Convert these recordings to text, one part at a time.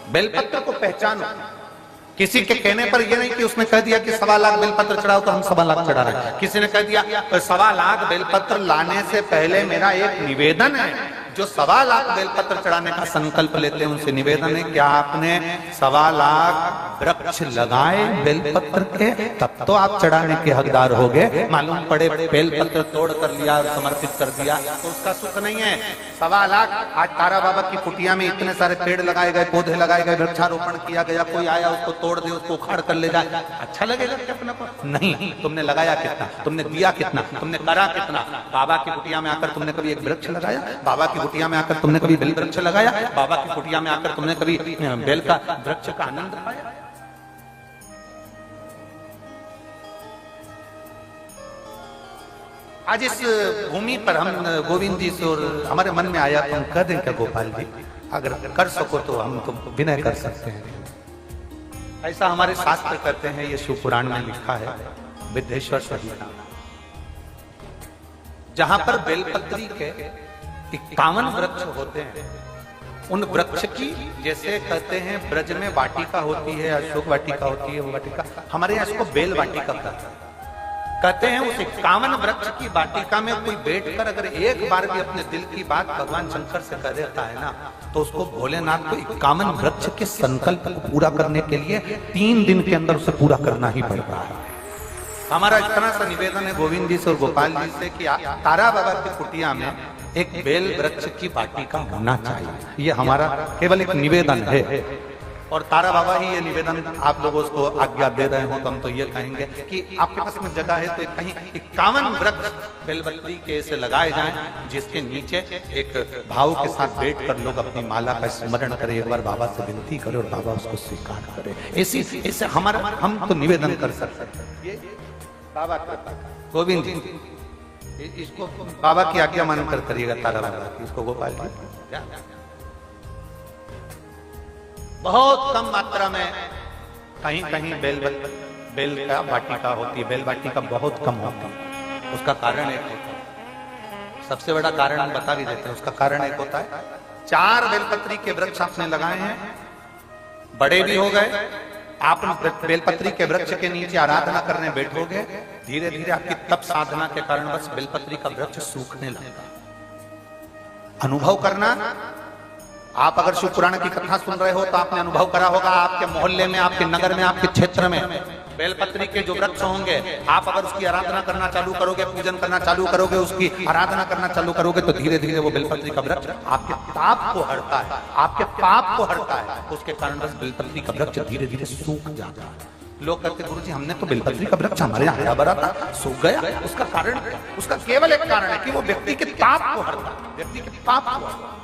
बेलपत्र को पहचानो। किसी के कहने पर यह नहीं कि उसने कह दिया कि 1.25 लाख बेलपत्र चढ़ाओ तो हम 1.25 लाख चढ़ा रहे हैं। किसी ने कह दिया 1.25 लाख बेलपत्र लाने से पहले मेरा एक निवेदन है। जो 1.25 लाख बेलपत्र चढ़ाने का संकल्प लेते हैं उनसे निवेदन है, क्या आपने 1.25 लाख वृक्ष लगाए बेलपत्र के? तब तो आप चढ़ाने के हकदार हो गए। मालूम पड़े बेलपत्र तोड़ कर लिया और समर्पित कर दिया तो उसका सुख नहीं है। 1.25 लाख आज तारा बाबा की कुटिया में इतने सारे पेड़ लगाए गए, पौधे लगाए गए, वृक्षारोपण किया गया, कोई आया उसको तोड़ दे, उसको उखाड़ कर ले जाए, अच्छा लगेगा क्या अपने को? नहीं। तुमने लगाया कितना, तुमने दिया कितना, तुमने करा कितना? बाबा की कुटिया में आकर तुमने कभी एक वृक्ष लगाया? बाबा की कुटिया में आकर तुमने कभी बेल वृक्ष लगाया? बाबा की कुटिया में आकर तुमने कभी बेल का वृक्ष का आनंद पाया? आज इस भूमि पर हम गोविंद जी से और हमारे मन में आया तो हम कर दें क्या गोपाल जी? अगर कर सको तो हम तो विनय कर सकते हैं। ऐसा हमारे शास्त्र कहते हैं, ये शिव पुराण में लिखा है, विद्येश्वर संहिता, जहां पर बेलपत्री के 51 वृक्ष होते हैं। उन वृक्ष की जैसे कहते हैं ब्रज में वाटिका होती है, अशोक वाटिका होती है, वो वाटिका हमारे यहाँ इसको बेल वाटिका कहते हैं। उस 51 वृक्ष की वाटिका में कोई बैठकर अगर एक बार भी अपने दिल की बात भगवान शंकर से कर देता है ना, तो उसको भोलेनाथ को 51 वृक्ष के संकल्प को पूरा करने के लिए 3 दिन के अंदर उसे पूरा करना ही पड़ रहा है। हमारा इतना सा निवेदन है गोविंद जी से और गोपाल जी से कि तारा बाबा की कुटिया में एक बेल वृक्ष की वाटिका होना चाहिए। ये हमारा केवल एक निवेदन है और तारा बाबा ही ये निवेदन आप लोगों को आज्ञा दे रहे हो तो हम तो ये कहेंगे कि आपके पास में जगह है तो कहीं 51 वृक्ष बेलपत्री के ऐसे लगाए जाएं, जिसके नीचे एक भाव के साथ बैठ कर लोग अपनी माला का स्मरण करें, एक बार बाबा से विनती करें और बाबा उसको स्वीकार करे। ऐसे हमारा हम तो निवेदन कर सकते हैं। बाबा गोविंद जी इसको बाबा की आज्ञा मानकर करिएगा, तारा बाबा की, इसको गोपाल जी बहुत कम मात्रा में कहीं कहीं बेल का वाटिका होती है, बेल वाटिका बहुत कम होती है। उसका कारण एक होता है, सबसे बड़ा कारण हम बता भी देते हैं। उसका कारण एक होता है, 4 बेलपत्री के वृक्ष आपने लगाए हैं, बड़े भी हो गए, आप बेलपत्री के वृक्ष के नीचे आराधना करने बैठोगे, धीरे धीरे आपकी तप साधना के कारण बस बेलपत्री का वृक्ष सूखने लगता। अनुभव करना, आप अगर शिव पुराण की कथा सुन रहे हो तो आपने अनुभव करा होगा, आपके मोहल्ले में, आपके नगर में, आपके क्षेत्र में बेलपत्री के जो वृक्ष होंगे, आप अगर उसकी आराधना करना चालू करोगे, पूजन करना चालू करोगे, उसकी आराधना करना चालू करोगे, तो धीरे धीरे वो बेलपत्री का वृक्ष आपके ताप को हरता है, आपके पाप को हरता है। उसके कारण बस बेलपत्री का वृक्ष धीरे धीरे सूख जाता है। लोग कहते गुरु जी हमने तो बेलपत्री का वृक्ष हमारे यहाँ हरा भरा था, सूख गया। उसका कारण, उसका केवल एक कारण है कि वो व्यक्ति के ताप को हरता है, व्यक्ति के पाप को हरता है।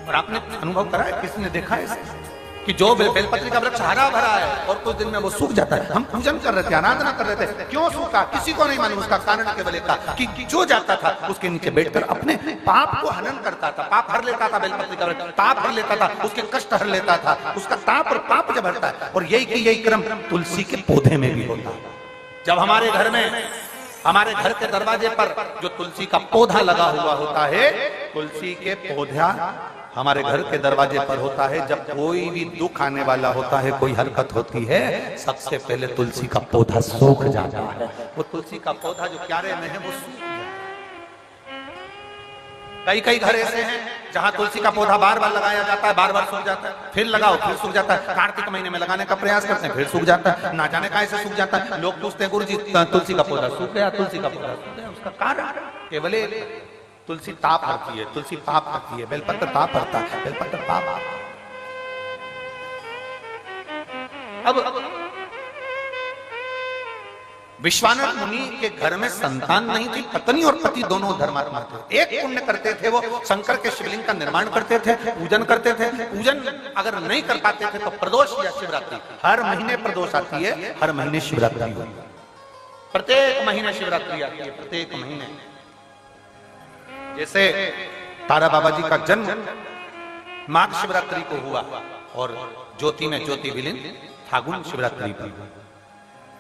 और आपने अनुभव करा है, किसी ने देखा है कि जो बेलपत्री का वृक्ष हरा भरा है और कुछ दिन में वो सूख जाता है। हम पूजन कर रहे थे, आराधना कर रहे थे, क्यों सूखा किसी को नहीं मालूम। उसका कारण केवल एक था कि जो जाता था उसके नीचे बैठकर अपने पाप को हनन करता था, पाप हर लेता था। बेलपत्री का वृक्ष ताप हर लेता था, उसके कष्ट हर लेता था, उसका ताप और पाप जब हरता है। और यही क्रम तुलसी के पौधे में भी होता है। जब हमारे घर में, हमारे घर के दरवाजे पर जो तुलसी का पौधा लगा हुआ होता है, तुलसी के पौधा हमारे घर के दरवाजे पर होता है, जब कोई भी दुख आने वाला होता है, कोई हरकत होती है, सबसे पहले तुलसी का पौधा सूख जाता है। वो तुलसी का पौधा जो क्यारे में है वो सूख जाता है। कई घर ऐसे हैं जहां तुलसी का पौधा बार बार लगाया जाता है, बार बार सूख जाता है, फिर लगाओ फिर सूख जाता है। कार्तिक महीने में लगाने का प्रयास करते हैं, फिर सूख जाता है, ना जाने कैसे सूख जाता है। लोग पूछते हैं गुरु जी तुलसी का पौधा सूख गया, तुलसी का पौधा सूख गया। उसका कारण केवल तुलसी ताप हरती है, तुलसी पाप हरती है, बेलपत्र ताप हरता है, बेलपत्र पाप। अब विश्वानर मुनि के घर में संतान नहीं थी, पत्नी और पति दोनों धर्मात्मा थे। एक पुण्य करते थे, वो शंकर के शिवलिंग का निर्माण करते थे, पूजन करते थे। पूजन अगर नहीं कर पाते थे तो प्रदोष या शिवरात्रि, हर महीने प्रदोष आती है, हर महीने शिवरात्रि होती है, प्रत्येक महीने शिवरात्रि आती है, प्रत्येक महीने। जैसे तारा बाबा जी का जन्म माघ शिवरात्रि को हुआ और ज्योति में ज्योति विलीन फागुन शिवरात्रि पर।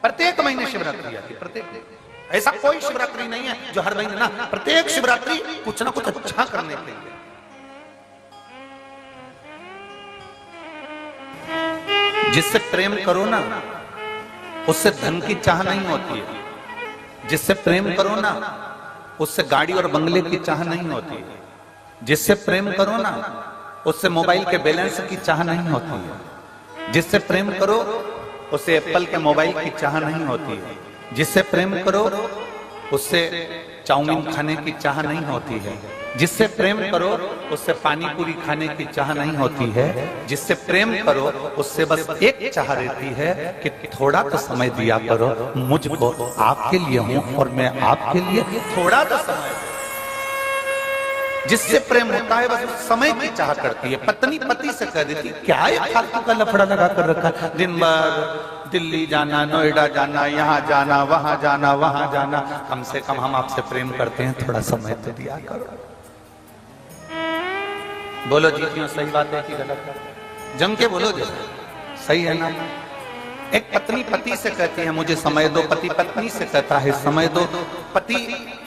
प्रत्येक महीने शिवरात्रि आती है, प्रत्येक। ऐसा कोई शिवरात्रि नहीं है जो हर महीने ना, प्रत्येक शिवरात्रि कुछ ना कुछ अच्छा करने के लिए। जिससे प्रेम करो ना उससे धन की चाह नहीं होती है, जिससे प्रेम करो ना उससे गाड़ी और बंगले की चाह नहीं होती है, जिससे प्रेम करो ना उससे मोबाइल के बैलेंस की चाह नहीं होती है, जिससे प्रेम करो उससे एप्पल के मोबाइल की चाह नहीं होती है, जिससे प्रेम करो उससे चाउमीन खाने की चाह नहीं होती है, जिससे प्रेम करो उससे पानी पूरी खाने की चाह नहीं होती है, जिससे प्रेम करो उससे बस एक चाह रहती है कि थोड़ा तो समय दिया करो मुझको, आपके लिए हूं और मैं आपके लिए, थोड़ा तो समय। जिससे प्रेम होता है बस समय की चाह करती है। पत्नी पति से कह देती क्या है फालतू का लफड़ा लगा कर रखा, दिन भर दिल्ली जाना, नोएडा जाना, यहाँ जाना, वहां जाना, वहां जाना, कम से कम हम आपसे प्रेम करते हैं, थोड़ा समय तो दिया करो। बोलो जी क्यों सही बात है कि गलत है? जम के बोलो जी, सही है ना? एक पत्नी पति से कहती है मुझे समय दो, पति पत्नी से कहता है समय दो, पति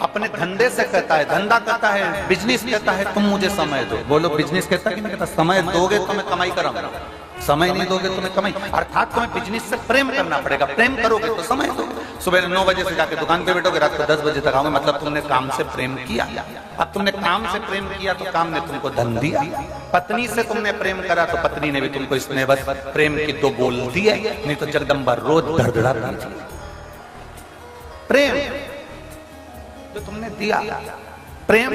अपने धंधे से कहता है, धंधा कहता है, बिजनेस कहता है तुम मुझे समय दो। बोलो बिजनेस कहता है कि नहीं कहता? समय दोगे तो मैं कमाई कराऊंगा, समय नहीं दोगे तो मैं कमाई, अर्थात तुम्हें बिजनेस से प्रेम करना पड़ेगा, प्रेम करोगे तो समय दोगे। सुबह 9 बजे से जाके दुकान पे बैठोगे, रात को 10 बजे तक आओगे, मतलब तुमने काम से प्रेम किया। अब तुमने काम से प्रेम किया तो काम ने तुमको धन दिया। पत्नी से तुमने प्रेम करा तो पत्नी ने भी तुमको इसने बस प्रेम की दो बोल दिए, नहीं तो जगदम्बा रोज धड़धड़ा दीजिए। प्रेम जो तुमने दिया, प्रेम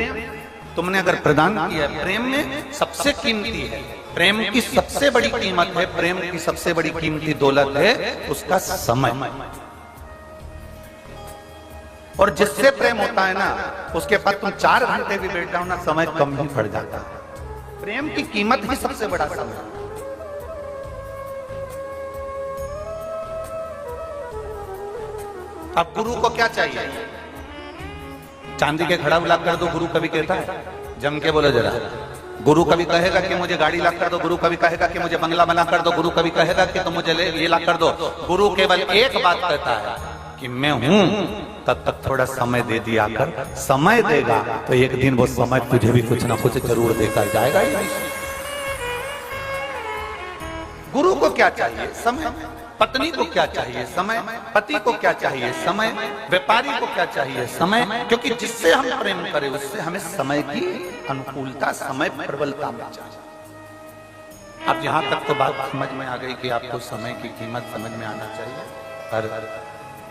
तुमने अगर प्रदान किया, प्रेम में सबसे कीमती है, प्रेम की सबसे बड़ी कीमत है, प्रेम की सबसे बड़ी कीमती दौलत है उसका समय। और जिससे प्रेम होता है ना उसके पास तुम 4 घंटे भी बैठ जाओ ना, समय कम ही पड़ जाता है। प्रेम की कीमत ही सबसे बड़ा समय। अब गुरु को क्या चाहिए? चांदी के घड़ा ला कर दो, गुरु कभी कहता है? जम के बोलो जरा। गुरु कभी कहेगा कि मुझे गाड़ी ला कर दो, गुरु कभी कहेगा कि मुझे बंगला बना कर दो, गुरु कभी कहेगा कि तुम मुझे ये ला कर दो। गुरु केवल एक बात कहता है कि मैं हूं, तब तक थोड़ा समय दे दिया कर। समय देगा तो एक दिन वो समय तुझे भी कुछ ना कुछ जरूर देकर जाएगा ही। गुरु को क्या चाहिए? समय। पत्नी को क्या चाहिए? समय। पति को क्या चाहिए? समय। व्यापारी को क्या चाहिए? समय। क्योंकि जिससे हम प्रेम करें उससे हमें समय की अनुकूलता, समय प्रबलता मिल जाए। अब यहां तक तो बात समझ में आ गई कि आपको समय की कीमत समझ में आना चाहिए, और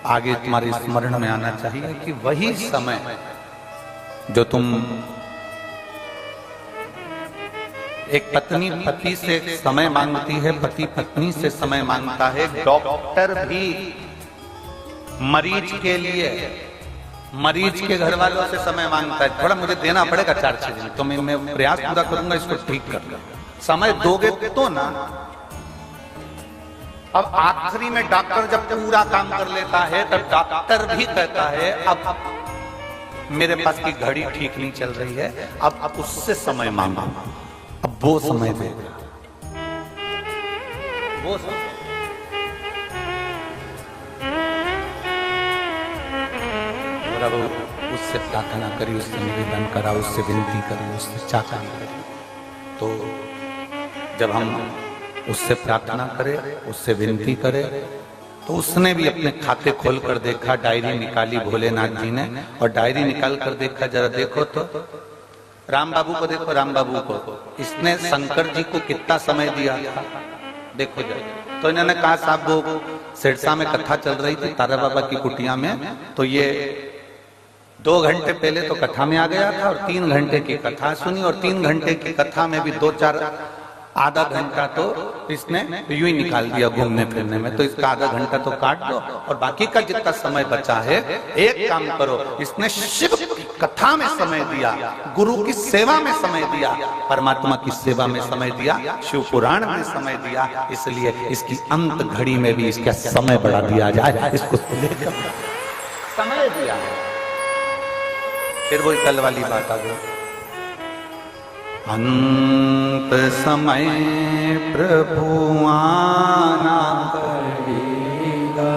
आगे तुम्हारे स्मरण में आना चाहिए कि वही समय जो तुम, एक पत्नी पति से समय मांगती है, पति पत्नी से समय मांगता है, डॉक्टर भी मरीज के लिए, मरीज के घर वालों से समय मांगता है। थोड़ा मुझे देना पड़ेगा 4-6 दिन, तो मैं प्रयास पूरा करूंगा इसको ठीक कर। समय दोगे तो ना। अब आखिरी में डॉक्टर जब पूरा काम कर लेता है तब डॉक्टर भी कहता है अब मेरे पास की घड़ी ठीक नहीं चल रही है, अब उससे समय मांगो, अब वो समय देगा, वो समय। और अब उससे प्रार्थना करी, उससे निवेदन करा, उससे विनती करी, उससे चाकरी करी। तो जब हम उससे प्रार्थना करे, उससे विनती करे, तो उसने भी अपने खाते खोल कर देखा, डायरी निकाली भोलेनाथ जी ने, और डायरी निकाल कर देखा, जरा देखो तो राम बाबू को देखो, राम बाबू को, इसने शंकर जी को कितना समय दिया था देखो जरा। तो इन्होंने कहा साहब वो सिरसा में कथा चल रही थी तारा बाबा की कुटिया में, तो ये 2 घंटे पहले तो कथा में आ गया था और 3 घंटे की कथा सुनी, और 3 घंटे की कथा में भी 2-4 आधा घंटा तो इसने यूं ही निकाल दिया घूमने फिरने में, तो इसका आधा घंटा तो काट दो, और बाकी का जितना समय बचा है एक काम करो, इसने शिव की कथा में समय दिया, गुरु की सेवा में समय दिया, परमात्मा की सेवा में समय दिया, शिव पुराण में समय दिया, इसलिए इसकी अंत घड़ी में भी इसका समय बढ़ा दिया जाए, इसको लेकर समय दिया। फिर वही कल वाली बात आ गई, अंत समय प्रभु आना पड़ेगा,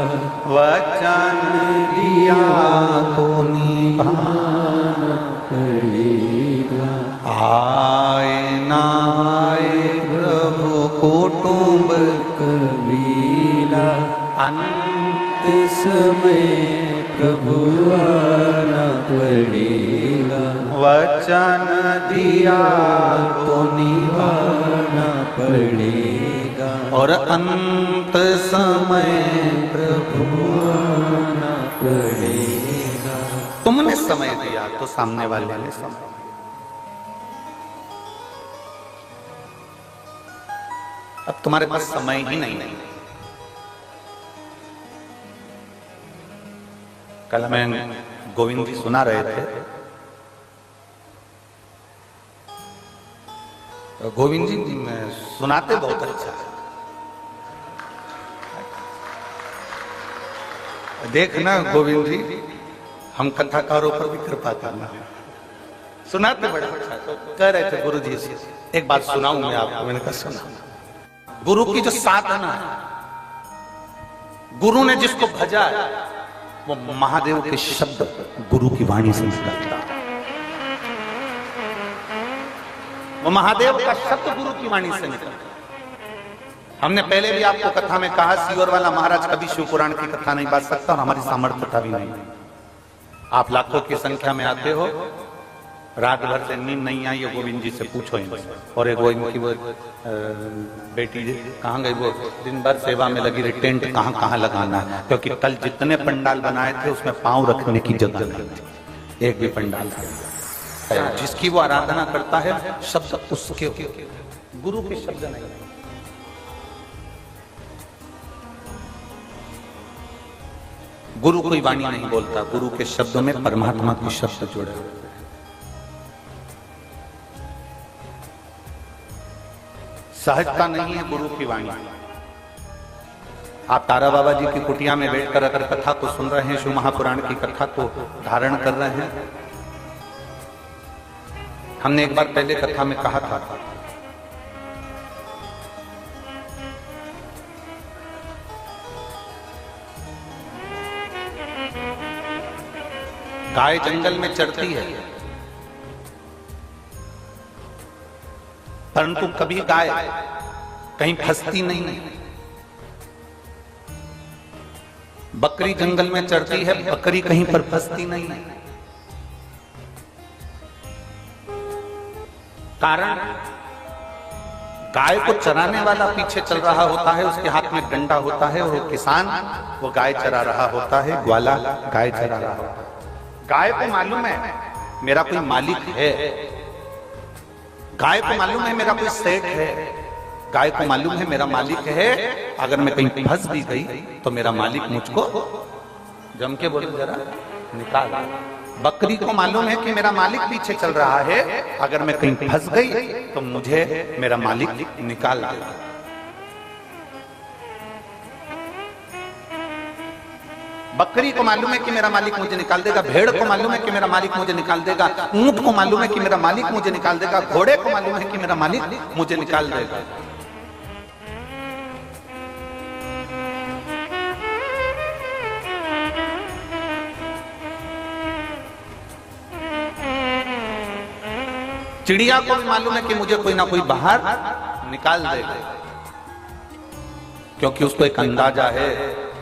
वचन दिया तो निभाना पड़ेगा, आए ना आए प्रभु कुटुंब कभी अंत समय प्रभु आना पड़ेगा, वचन दिया तो निभाना पड़ेगा, और अंत समय प्रभु आना पड़ेगा। तुमने समय दिया तो सामने वाले ने समय। अब तुम्हारे पास समय ही नहीं है। कल मैं गोविंद जी सुना रहे थे, तो गोविंद जी सुनाते बहुत अच्छा है। देखना गोविंद जी, हम कथाकारों पर भी कृपा करना। सुनाते बड़ा अच्छा। तो कह रहे थे गुरु जी से एक बात सुनाऊं मैं आपको। मैंने कहा सुना। गुरु की जो साधना है, गुरु ने जिसको भजा है, वो महादेव के शब्द गुरु की वाणी से निकलता है। वो महादेव का शब्द गुरु की वाणी से निकलता है। हमने पहले भी आपको कथा में कहा, सीवर वाला महाराज कभी शिव पुराण की कथा नहीं बांट सकता और हमारी सामर्थ्यता भी नहीं। आप लाखों की संख्या में आते हो, रात भर से नींद नहीं आई, गोविंद जी से पूछो इनसे। और एक वो इनकी वो बेटी कहाँ गई, वो दिन भर सेवा में लगी रही, टेंट कहाँ कहाँ लगाना है, क्योंकि कल जितने पंडाल बनाए थे उसमें पांव रखने की जगह नहीं थी। एक भी पंडाल जिसकी वो आराधना करता है, शब्द उसके, गुरु के शब्द नहीं। गुरु कोई वाणी नहीं बोलता, गुरु के शब्दों में परमात्मा के शब्द जुड़े। सहजता नहीं है गुरु की वाणी। आप तारा बाबा जी की कुटिया में बैठकर अगर कथा को सुन रहे हैं, शिव महापुराण की कथा को धारण कर रहे हैं। हमने एक बार पहले कथा में कहा था, गाय जंगल में चरती है, परंतु कभी गाय कहीं फंसती नहीं। बकरी जंगल में चरती है, बकरी कहीं पर फंसती नहीं। कारण गाय को चराने वाला पीछे चल रहा होता है, उसके हाथ में डंडा होता है, और वो किसान वो गाय चरा रहा होता है, ग्वाला गाय चरा रहा होता है। गाय को मालूम है मेरा कोई मालिक है, गाय को मालूम है मेरा कोई सेठ है, गाय को मालूम है मेरा मालिक है। अगर मैं कहीं फंस भी गई तो मेरा मालिक मुझको जम के बोले जरा निकाल। बकरी को मालूम है कि मेरा मालिक पीछे चल रहा है, अगर मैं कहीं फंस गई तो मुझे मेरा मालिक निकाल देगा। बकरी को मालूम है कि मेरा मालिक मुझे निकाल देगा, भेड़ को मालूम है कि मेरा मालिक मुझे निकाल देगा, ऊंट को मालूम है कि मेरा मालिक मुझे निकाल देगा, घोड़े को मालूम है कि मेरा मालिक मुझे निकाल देगा। चिड़िया को भी मालूम है कि मुझे कोई ना कोई बाहर निकाल देगा, क्योंकि उसको एक अंदाजा है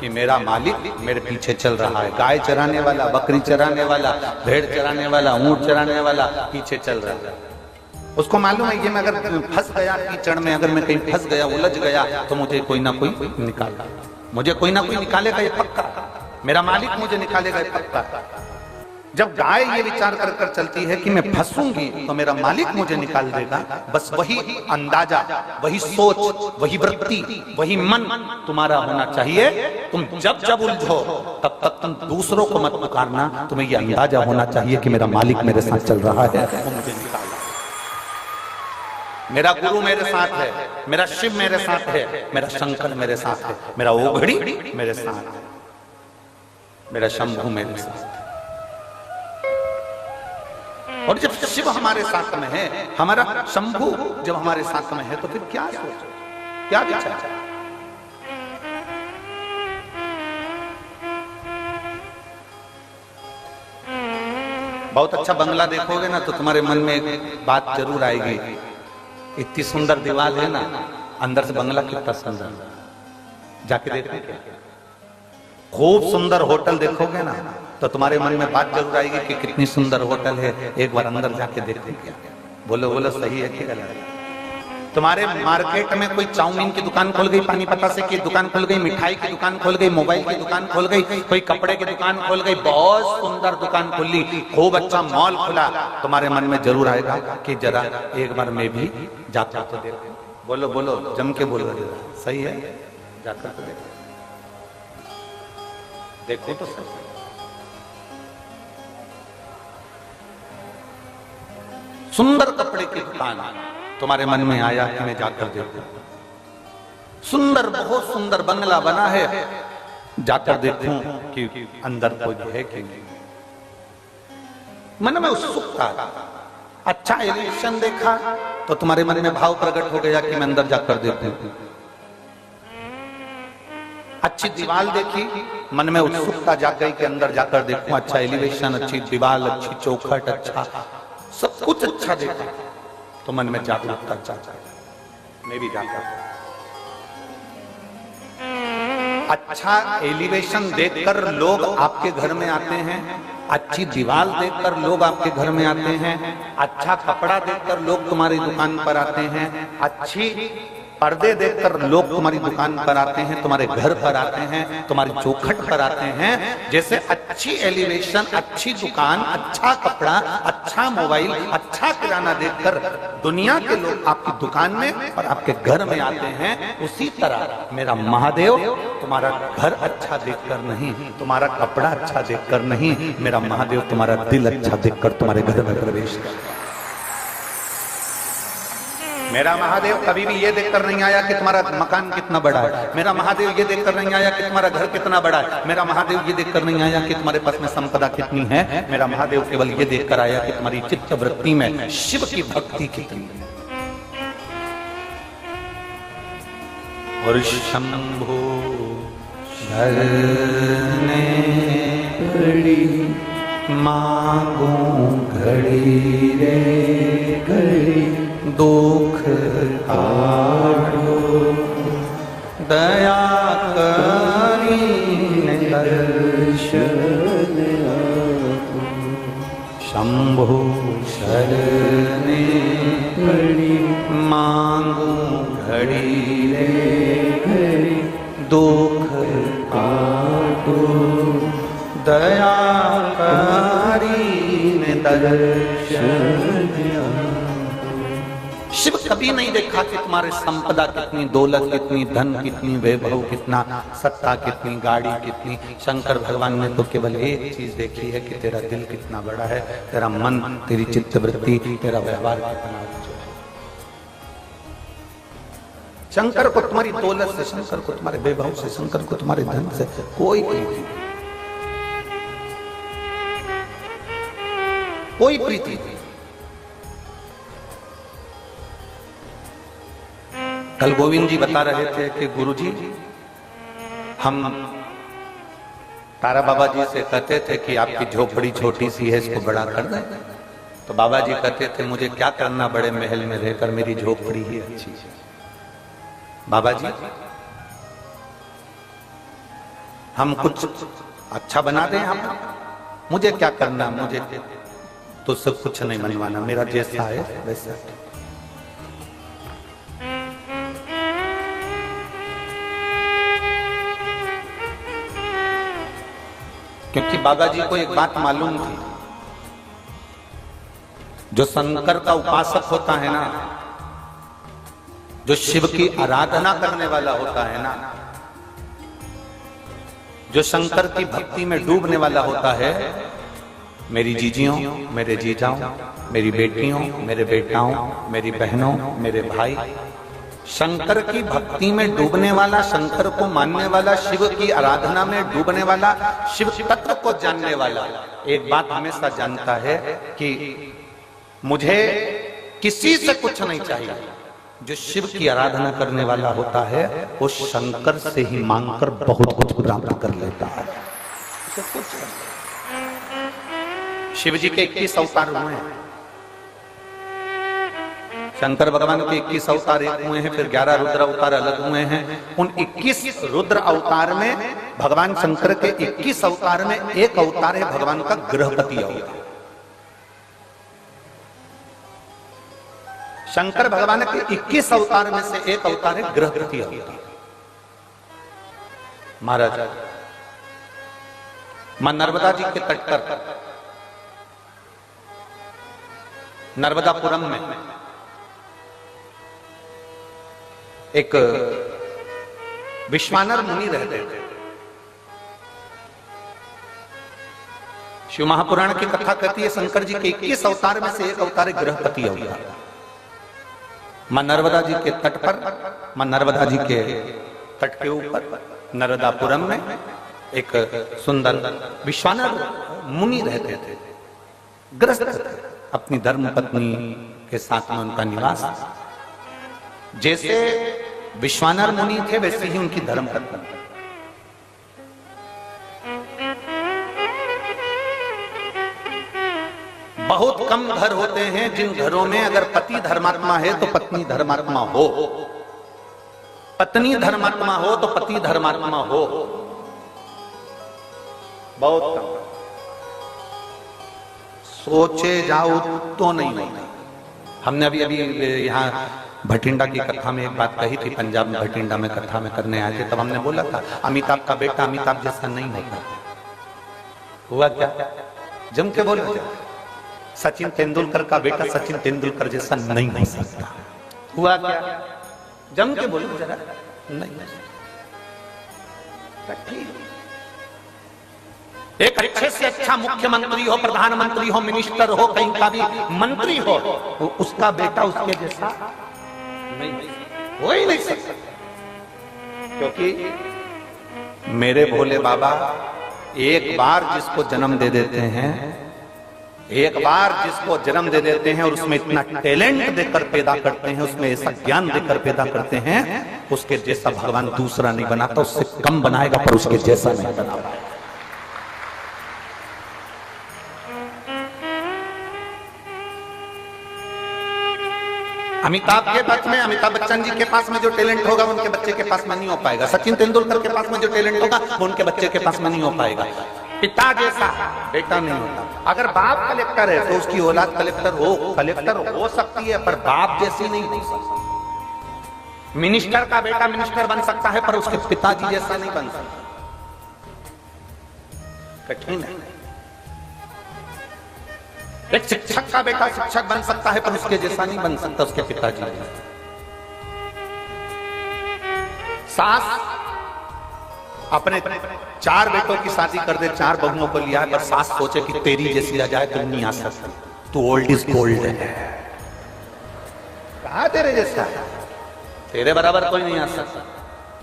कि मेरा मालिक मेरे पीछे चल रहा है। गाय चराने वाला, बकरी चराने वाला, भेड़ चराने वाला, ऊंट चराने वाला पीछे चल रहा है। उसको मालूम है ये मैं अगर फंस गया कीचड़ में, अगर मैं कहीं फंस गया, उलझ गया, तो मुझे कोई ना कोई निकालेगा, मुझे कोई ना कोई निकालेगा, ये पक्का। मेरा मालिक मुझे निकालेगा, ये पक्का। जब गाय ये विचार कर कर चलती है कि मैं फंसूंगी तो मेरा मालिक मुझे निकाल देगा, बस वही अंदाजा, वही सोच, वही वृत्ति, वही मन तुम्हारा होना चाहिए। तुम जब जब उलझो तब तक तुम दूसरों को मत पुकारना, तुम्हें ये अंदाजा होना चाहिए कि मेरा मालिक मेरे साथ चल रहा है, वो मुझे निकाल। मेरा गुरु मेरे साथ है, मेरा शिव मेरे साथ है, मेरा शंकर मेरे साथ है, मेरा ओघड़ी मेरे साथ है, मेरा शंभू मेरे साथ है। और जब शिव हमारे साथ में है, हमारा शंभू जब हमारे साथ में है, तो फिर क्या सोचो, क्या विचार। बहुत अच्छा बंगला देखोगे ना तो तुम्हारे मन में एक बात जरूर आएगी, इतनी सुंदर दीवार है ना, अंदर से बंगला कितना सुंदर, जाके देखो क्या। खूब सुंदर होटल देखोगे ना तो तुम्हारे मन में बात जरूर आएगी कि कितनी सुंदर होटल है, एक बार अंदर जाके देखो क्या। बोलो बोलो सही है कि गलत? तुम्हारे मार्केट में कोई चाउमीन की दुकान खोल गई, पानी पतासे की दुकान खोल गई, मिठाई की दुकान खोल गई, मोबाइल की दुकान खोल गई, कोई कपड़े की दुकान खोल गई, बहुत सुंदर दुकान खोली, खूब अच्छा मॉल खुला, तुम्हारे मन में जरूर आएगा कि जरा एक बार मैं भी जाकर तो देखो। बोलो बोलो जम के बोलो, सही है, जाकर तो देखो, देखो तो सही। सुंदर कपड़े की दुकान तुम्हारे मन में आया कि मैं जाकर देखूं। सुंदर, बहुत सुंदर बंगला बना है, जाकर देखूं कि अंदर कोई है कि नहीं। मन में उत्सुकता, अच्छा एलिवेशन देखा तो तुम्हारे मन में भाव प्रकट हो गया कि मैं अंदर जाकर देखूं। अच्छी दीवार देखी, मन में उत्सुकता जाग गई कि अंदर जाकर देखूं। अच्छा एलिवेशन, अच्छी दीवार, अच्छी चौखट, अच्छा सब कुछ अच्छा देखा तो मन में जागरूकता चाहता है मैं भी जाकर। अच्छा एलिवेशन देखकर लोग आपके घर में आते हैं, अच्छी दीवार देखकर लोग आपके घर में आते हैं, अच्छा कपड़ा देखकर लोग तुम्हारी दुकान पर आते हैं, अच्छी पर्दे देखकर लोग तुम्हारी दुकान पर आते हैं, तुम्हारे घर पर आते हैं, तुम्हारी चौखट पर आते हैं। जैसे अच्छी एलिवेशन, अच्छी दुकान, अच्छा कपड़ा, अच्छा मोबाइल, अच्छा किराना देखकर दुनिया के लोग आपकी दुकान में और आपके घर में आते हैं, उसी तरह मेरा महादेव तुम्हारा घर अच्छा देखकर नहीं, तुम्हारा कपड़ा अच्छा देखकर नहीं, मेरा महादेव तुम्हारा दिल अच्छा देखकर तुम्हारे घर में प्रवेश करता। मेरा महादेव कभी भी ये देखकर नहीं आया कि तुम्हारा मकान कितना बड़ा है, मेरा महादेव ये देखकर नहीं आया कि तुम्हारा घर कितना बड़ा है, मेरा महादेव ये देखकर नहीं आया कि तुम्हारे पास में संपदा कितनी है, मेरा महादेव केवल ये देखकर आया कि तुम्हारी चित्त वृत्ति में शिव की भक्ति कितनी है। और शंभो शरणे पड़ी मांगो घड़ी रे घड़ी, दुख काटो दया करीने दर्शन आपो। शंभो शरणे पड़ी मांगो घड़ी रे घड़ी, दुख काटो दया करीने दर्शन। शिव कभी नहीं देखा कि तुम्हारे संपदा कितनी, दौलत कितनी, धन कितनी, वैभव कितना, सत्ता कितनी, गाड़ी कितनी। शंकर भगवान ने तो केवल एक चीज देखी है कि तेरा दिल कितना बड़ा है, तेरा मन, तेरी चित्तवृत्ति, तेरा व्यवहार कितना अच्छा है। शंकर को तुम्हारी दौलत से, शंकर को तुम्हारे वैभव से, शंकर को तुम्हारे धन से कोई प्रीति, कोई प्रीति नहीं। कल गोविंद जी बता रहे थे कि गुरुजी हम तारा बाबा जी से कहते थे कि आपकी झोपड़ी छोटी सी है, इसको बड़ा कर दें। तो बाबा जी कहते थे मुझे क्या करना बड़े महल में रहकर, मेरी झोपड़ी ही अच्छी है। बाबा जी हम कुछ अच्छा बना दें, हम मुझे क्या करना, मुझे तो सब कुछ नहीं बनवाना, मेरा जैसा है वैसा। क्योंकि बाबा जी को एक बात मालूम थी, जो शंकर का उपासक होता है ना, जो शिव की आराधना करने वाला होता है ना, जो शंकर की भक्ति में डूबने वाला होता है, मेरी जीजियों, मेरे जीजाओं, मेरी बेटियों, मेरे बेटाओं, मेरी बहनों, मेरे भाई, शंकर की भक्ति में डूबने वाला, शंकर को मानने वाला, शिव की आराधना में डूबने वाला, शिव तत्व को जानने वाला एक बात हमेशा जानता है कि मुझे किसी से कुछ नहीं चाहिए। जो शिव की आराधना करने वाला होता है वो शंकर से ही मांगकर बहुत कुछ प्राप्त कर लेता है। शिव जी के 21 अवतार हुए हैं, शंकर भगवान के 21 अवतार एक हुए हैं, फिर 11 रुद्र अवतार अलग हुए हैं। उन 21 रुद्र अवतार में भगवान शंकर के 21 अवतार में एक अवतार है भगवान का गृहपति अवतार। शंकर भगवान के 21 अवतार में से एक अवतार है गृहपति अवतार। महाराज मां नर्मदा जी के तट पर नर्मदापुरम में एक विश्वानर मुनि रहते थे। शिव महापुराण की कथा कहती है शंकर जी के 21 अवतार में से एक अवतार है गृहपति अवतार। मां नर्मदा जी के तट पर, मां नर्मदा जी के तट के ऊपर नर्मदापुरम में एक सुंदर विश्वानर मुनि रहते थे, ग्रस्त थे। अपनी धर्म पत्नी के साथ में उनका निवास। जैसे विश्वानर मुनि थे वैसे ही उनकी धर्म पत्नी। बहुत कम घर होते हैं जिन घरों में अगर पति धर्मात्मा है तो पत्नी धर्मात्मा हो, पत्नी धर्मात्मा हो तो पति धर्मात्मा हो। बहुत कम। सोचे जाओ तो नहीं होता। हमने अभी अभी यहाँ भटिंडा की कथा में एक बात कही थी, पंजाब में भटिंडा में कथा में करने आए थे, तब हमने बोला था अमिताभ का बेटा अमिताभ जैसा नहीं होता। हुआ क्या? जम के बोलो, सचिन तेंदुलकर का बेटा सचिन तेंदुलकर जैसा नहीं हो सकता। हुआ क्या? जम के बोलो जरा, नहीं। एक अच्छे से अच्छा मुख्यमंत्री हो, प्रधानमंत्री हो, मिनिस्टर हो, कहीं का भी मंत्री हो, उसका बेटा उसके जैसा नहीं हो ही नहीं सकता। क्योंकि मेरे भोले बाबा एक बार जिसको जन्म दे देते हैं, एक बार जिसको जन्म दे देते हैं और उसमें इतना टैलेंट देकर पैदा करते हैं, उसमें ऐसा ज्ञान देकर पैदा करते हैं, उसके जैसा भगवान दूसरा नहीं बनाता, उससे कम बनाएगा पर उसके जैसा नहीं बनाएगा। अमिताभ के पास में, अमिताभ बच्चन जी के पास में जो टैलेंट होगा उनके बच्चे के पास में नहीं हो पाएगा। सचिन तेंदुलकर के पास में जो टैलेंट होगा वो उनके बच्चे के पास में नहीं हो पाएगा। पिता जैसा बेटा नहीं होता। अगर बाप कलेक्टर है तो उसकी औलाद कलेक्टर हो सकती है, पर बाप जैसी नहीं हो सकती। मिनिस्टर का बेटा मिनिस्टर बन सकता है पर उसके पिताजी जैसा नहीं बन सकता। कठिन है। एक शिक्षक का बेटा शिक्षक बन सकता है पर उसके जैसा नहीं बन सकता उसके पिताजी। सास अपने 4 बेटों की शादी कर दे, 4 बहुओं को लिया, पर सास सोचे कि तेरी जैसी आ जाए तो नहीं आ सकती, तू ओल्ड इज गोल्ड है। कहा तेरे जैसा? तेरे बराबर कोई नहीं आ सकता।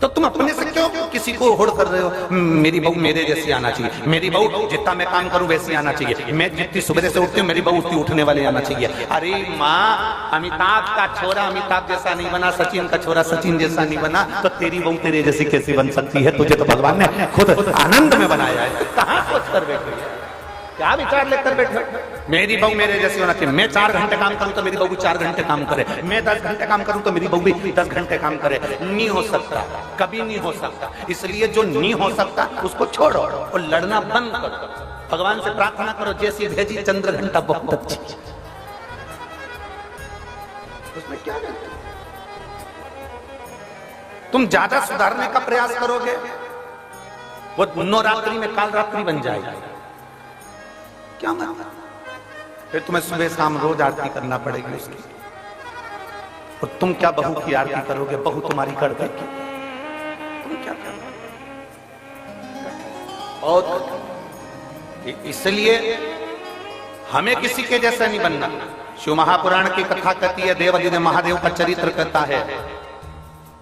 तो तुम अपने से क्यों किसी को होड़ कर रहे हो? मेरी बहू मेरे जैसी आना चाहिए, मेरी बहू जितना मैं काम करूं वैसी आना चाहिए, मैं जितनी सुबह से उठती हूँ मेरी बहू उतनी उठने वाले आना चाहिए। अरे माँ, अमिताभ का छोरा अमिताभ जैसा नहीं बना, सचिन का छोरा सचिन जैसा नहीं बना, तो तेरी बहू तेरे जैसी कैसे बन सकती है? तुझे तो भगवान ने खुद आनंद में बनाया है। कहाँ सोच कर बैठे, क्या विचार लेकर बैठे? मेरी बहू मेरे जैसी होना चाहिए। मैं 4 घंटे काम करूं तो मेरी बहू 4 घंटे काम करे, मैं 10 घंटे काम करूं तो मेरी बहू भी 10 घंटे काम करे। नहीं हो सकता, कभी नहीं हो सकता। इसलिए जो नहीं हो सकता उसको छोड़ो और लड़ना बंद करो। भगवान से प्रार्थना करो, जैसी भेजी चंद्र घंटा बहुत अच्छी। उसमें क्या करते? तुम ज्यादा सुधारने का प्रयास करोगे, वो नवरात्रि में काल रात्रि बन जाएगा। क्या मतलब? फिर तुम्हें सुबह शाम रोज आरती करना पड़ेगी उसकी। और तुम क्या बहू की आरती करोगे? बहू तुम्हारी कर देगी, तुम क्या करोगे? और इसलिए हमें किसी के जैसा नहीं बनना। शिव महापुराण की कथा कहती है, देवाधिदेव महादेव का चरित्र कहता है,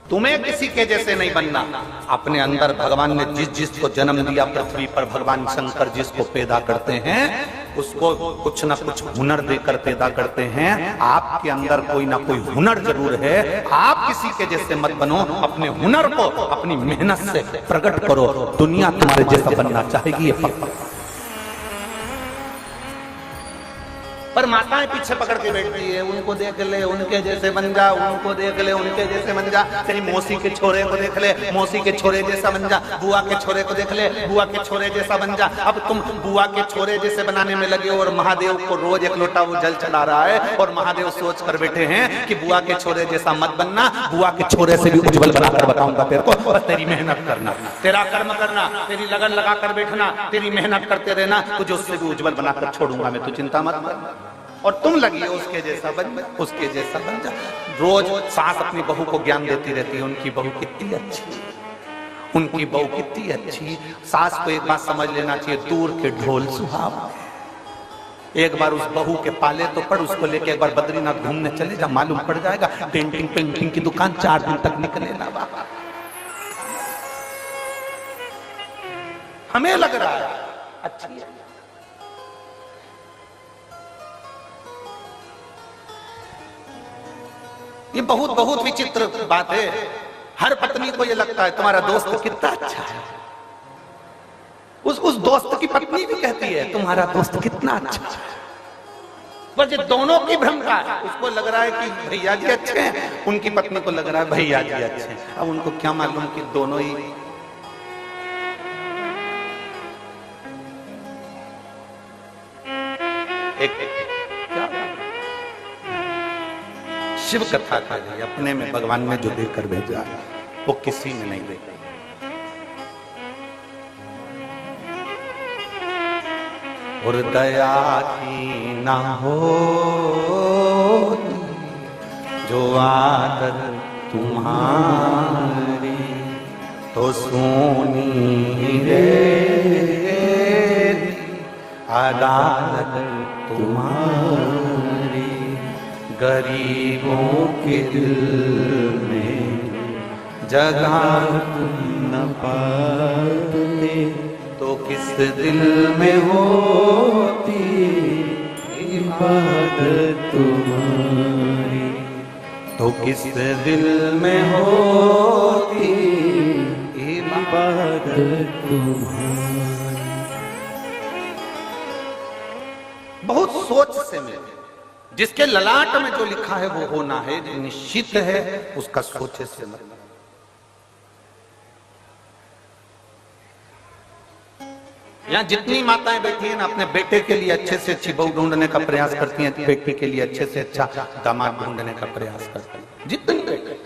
तुम्हें किसी के जैसे नहीं बनना। अपने अंदर भगवान ने जिसको जन्म दिया पृथ्वी पर, भगवान शंकर जिसको पैदा करते हैं उसको कुछ ना कुछ हुनर देकर पैदा करते हैं। आपके अंदर कोई ना कोई हुनर जरूर है। आप किसी के जैसे मत बनो, अपने हुनर को अपनी मेहनत से प्रकट करो। दुनिया तुम्हारे जैसा बनना चाहेगी, ये पक्का। पर माताएं पीछे पकड़ के बैठती है, उनको देख ले उनके जैसे बन जा, उनको देख ले उनके जैसे बन जा, तेरी मौसी के छोरे को देख ले मौसी के छोरे जैसा बन जा, बुआ के छोरे को देख ले बुआ के छोरे जैसा बन जा। अब तुम बुआ के छोरे जैसे बनाने में लगे और महादेव को रोज एक लोटा वो जल चढ़ा रहा है और महादेव सोच कर बैठे हैं कि बुआ के छोरे जैसा मत बनना, बुआ के छोरे से भी उज्जवल बनाकर बताऊंगा तेरे को, बस तेरी मेहनत करना, तेरा कर्म करना, तेरी लगन लगा कर बैठना, तेरी मेहनत करते रहना, तुझे उससे भी उज्जवल बनाकर छोड़ूंगा मैं, तू चिंता मत कर। और तुम लगी हो उसके जैसा बन जा, उसके जैसा बन जा। रोज सास अपनी बहू को ज्ञान देती रहती है, उनकी बहू कितनी अच्छी, उनकी बहू कितनी अच्छी। सास को एक बात समझ लेना चाहिए, दूर के ढोल सुहावने। एक बार उस बहू के पाले तो पड़, उसको लेके एक बार बद्रीनाथ घूमने चले जा, मालूम पड़ जाएगा पेंटिंग की दुकान 4 दिन तक निकले ना बाबा। हमें लग रहा है अच्छी है। ये बहुत बहुत विचित्र बात है। हर पत्नी को ये लगता है तुम्हारा दोस्त कितना अच्छा है, उस दोस्त की पत्नी भी कहती है तुम्हारा दोस्त कितना अच्छा है। बस ये दोनों की भ्रम का है। उसको लग रहा है कि भैया जी अच्छे हैं, उनकी पत्नी को लग रहा है भैया जी अच्छे हैं। अब उनको क्या मालूम कि दोनों ही एक शिव कथा का है, अपने में भगवान ने जो देकर भेजा है वो किसी में नहीं देखा। और दया की ना हो जो आदत तुम्हारी तो सोनी रे अदालत तुम्हारी। गरीबों के दिल में जगह तुम न पाते तो किस दिल में होती इबादत तुम्हारी, तो किस दिल में होती इबादत तुम्हारी। बहुत सोच से मिले, जिसके ललाट में जो लिखा है वो होना है, जो निश्चित है उसका सोचे से मतलब। यहाँ जितनी माताएं बैठी हैं ना, अपने बेटे के लिए अच्छे से अच्छी बहू ढूंढने का प्रयास करती हैं, बेटी के लिए अच्छे से अच्छा दामाद ढूंढने का प्रयास करती हैं। जितनी बेटे,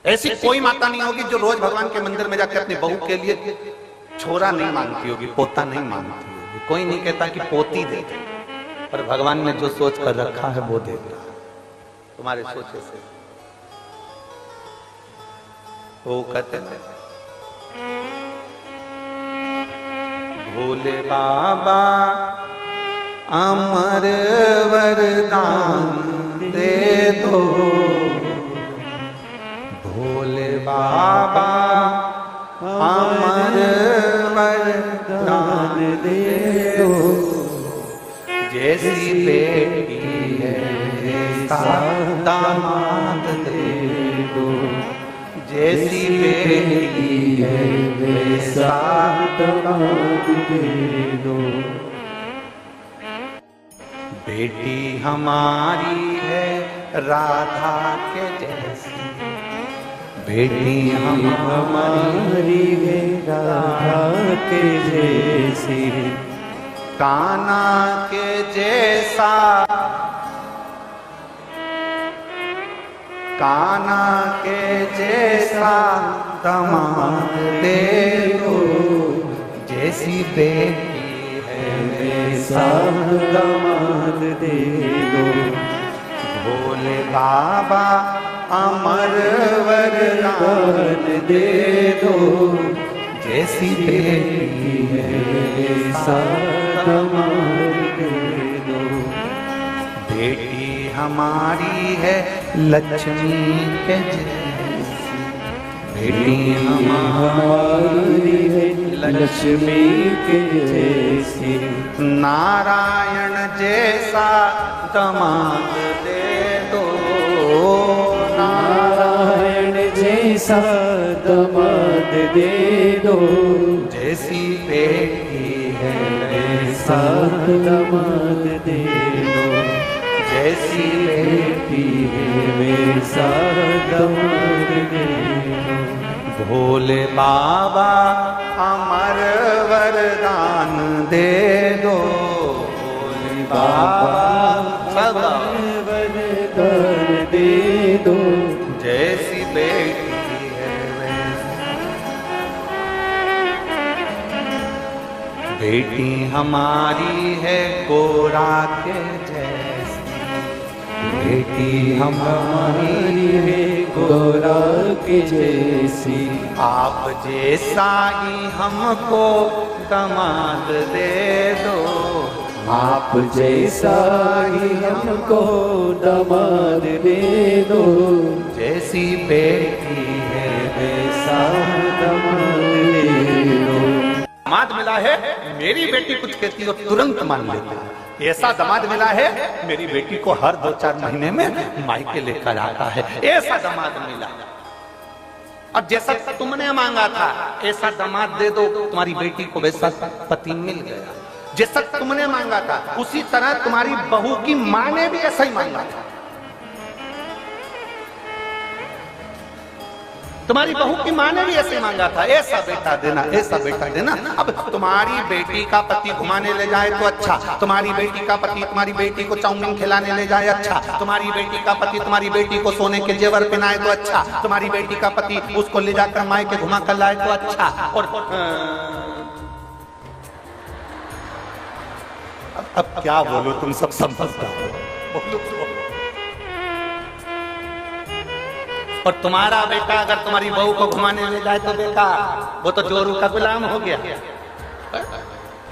ऐसी कोई माता नहीं होगी जो रोज भगवान के मंदिर में जाकर अपनी बहू के लिए छोरा नहीं मांगती होगी, पोता नहीं मांगती होगी। कोई नहीं कहता कि पोती दे, पर भगवान ने जो सोच कर रखा है वो देता है तुम्हारे सोचे से। वो कहते हैं भोले बाबा अमर वरदान दे दो, भोले बाबा अमर वरदान दे दो। जैसी बेटी है ऐसा दामाद दे दो, जैसी बेटी है वैसा दामाद दे दो। बेटी हमारी है राधा के जैसी, बेटी हमारी है राधा के जैसी, कान्हा के जैसा, कान्हा के जैसा दामाद दे दो। जैसी बेटी है वैसा दामाद दे दो। भोले बाबा अमर वरदान दे दो। जैसी बेटी है वैसा दामाद दे दो। बेटी हमारी है लक्ष्मी के जैसी, बेटी हमारी है लक्ष्मी के जैसी, नारायण जैसा दामाद दे दो। नारायण जैसा दामाद दे दो। जैसी बेटी है वैसा दामाद दे दो, जैसी बेटी है वैसा दामाद दे दो। भोले बाबा अमर वरदान दे दो, भोले बाबा सदा वरदान दे दो, जैसी बेटी है वैसी। बेटी हमारी है गोरा के जैसी, बेटी हमारी है गोरा के जैसी, आप जैसा ही हमको दामाद दे दो, आप जैसा ही हमको दामाद दे दो, जैसी बेटी है वैसा दामाद दे दो। दामाद मिला है, मेरी बेटी कुछ कहती है और तुरंत मान लेते हैं। ऐसा दामाद मिला है, मेरी बेटी को हर 2-4 महीने में मायके लेकर आता है, ऐसा दामाद मिला। अब जैसा तुमने मांगा था ऐसा दामाद दे दो, तुम्हारी बेटी को वैसा पति मिल गया। जैसा तुमने मांगा था उसी तरह तुम्हारी बहू की मां ने भी ऐसा ही मांगा था। तुम्हारी बहू की मां ने भी ऐसे मांगा था, ऐसा बेटा देना, ऐसा बेटा देना। अब तुम्हारी बेटी का पति घुमाने ले जाए तो अच्छा, तुम्हारी बेटी का पति तुम्हारी बेटी को चाउमीन खिलाने ले जाए अच्छा, तुम्हारी बेटी का पति तुम्हारी बेटी को सोने के जेवर पहनाए तो अच्छा, तुम्हारी बेटी का पति उसको ले जाकर मायके घुमा कर लाए तो अच्छा। और अब क्या बोलो, तुम सब समझता हो, बोलो तो। और तुम्हारा बेटा अगर तुम्हारी बहू को घुमाने ले जाए तो बेटा वो तो जोरू का गुलाम हो गया।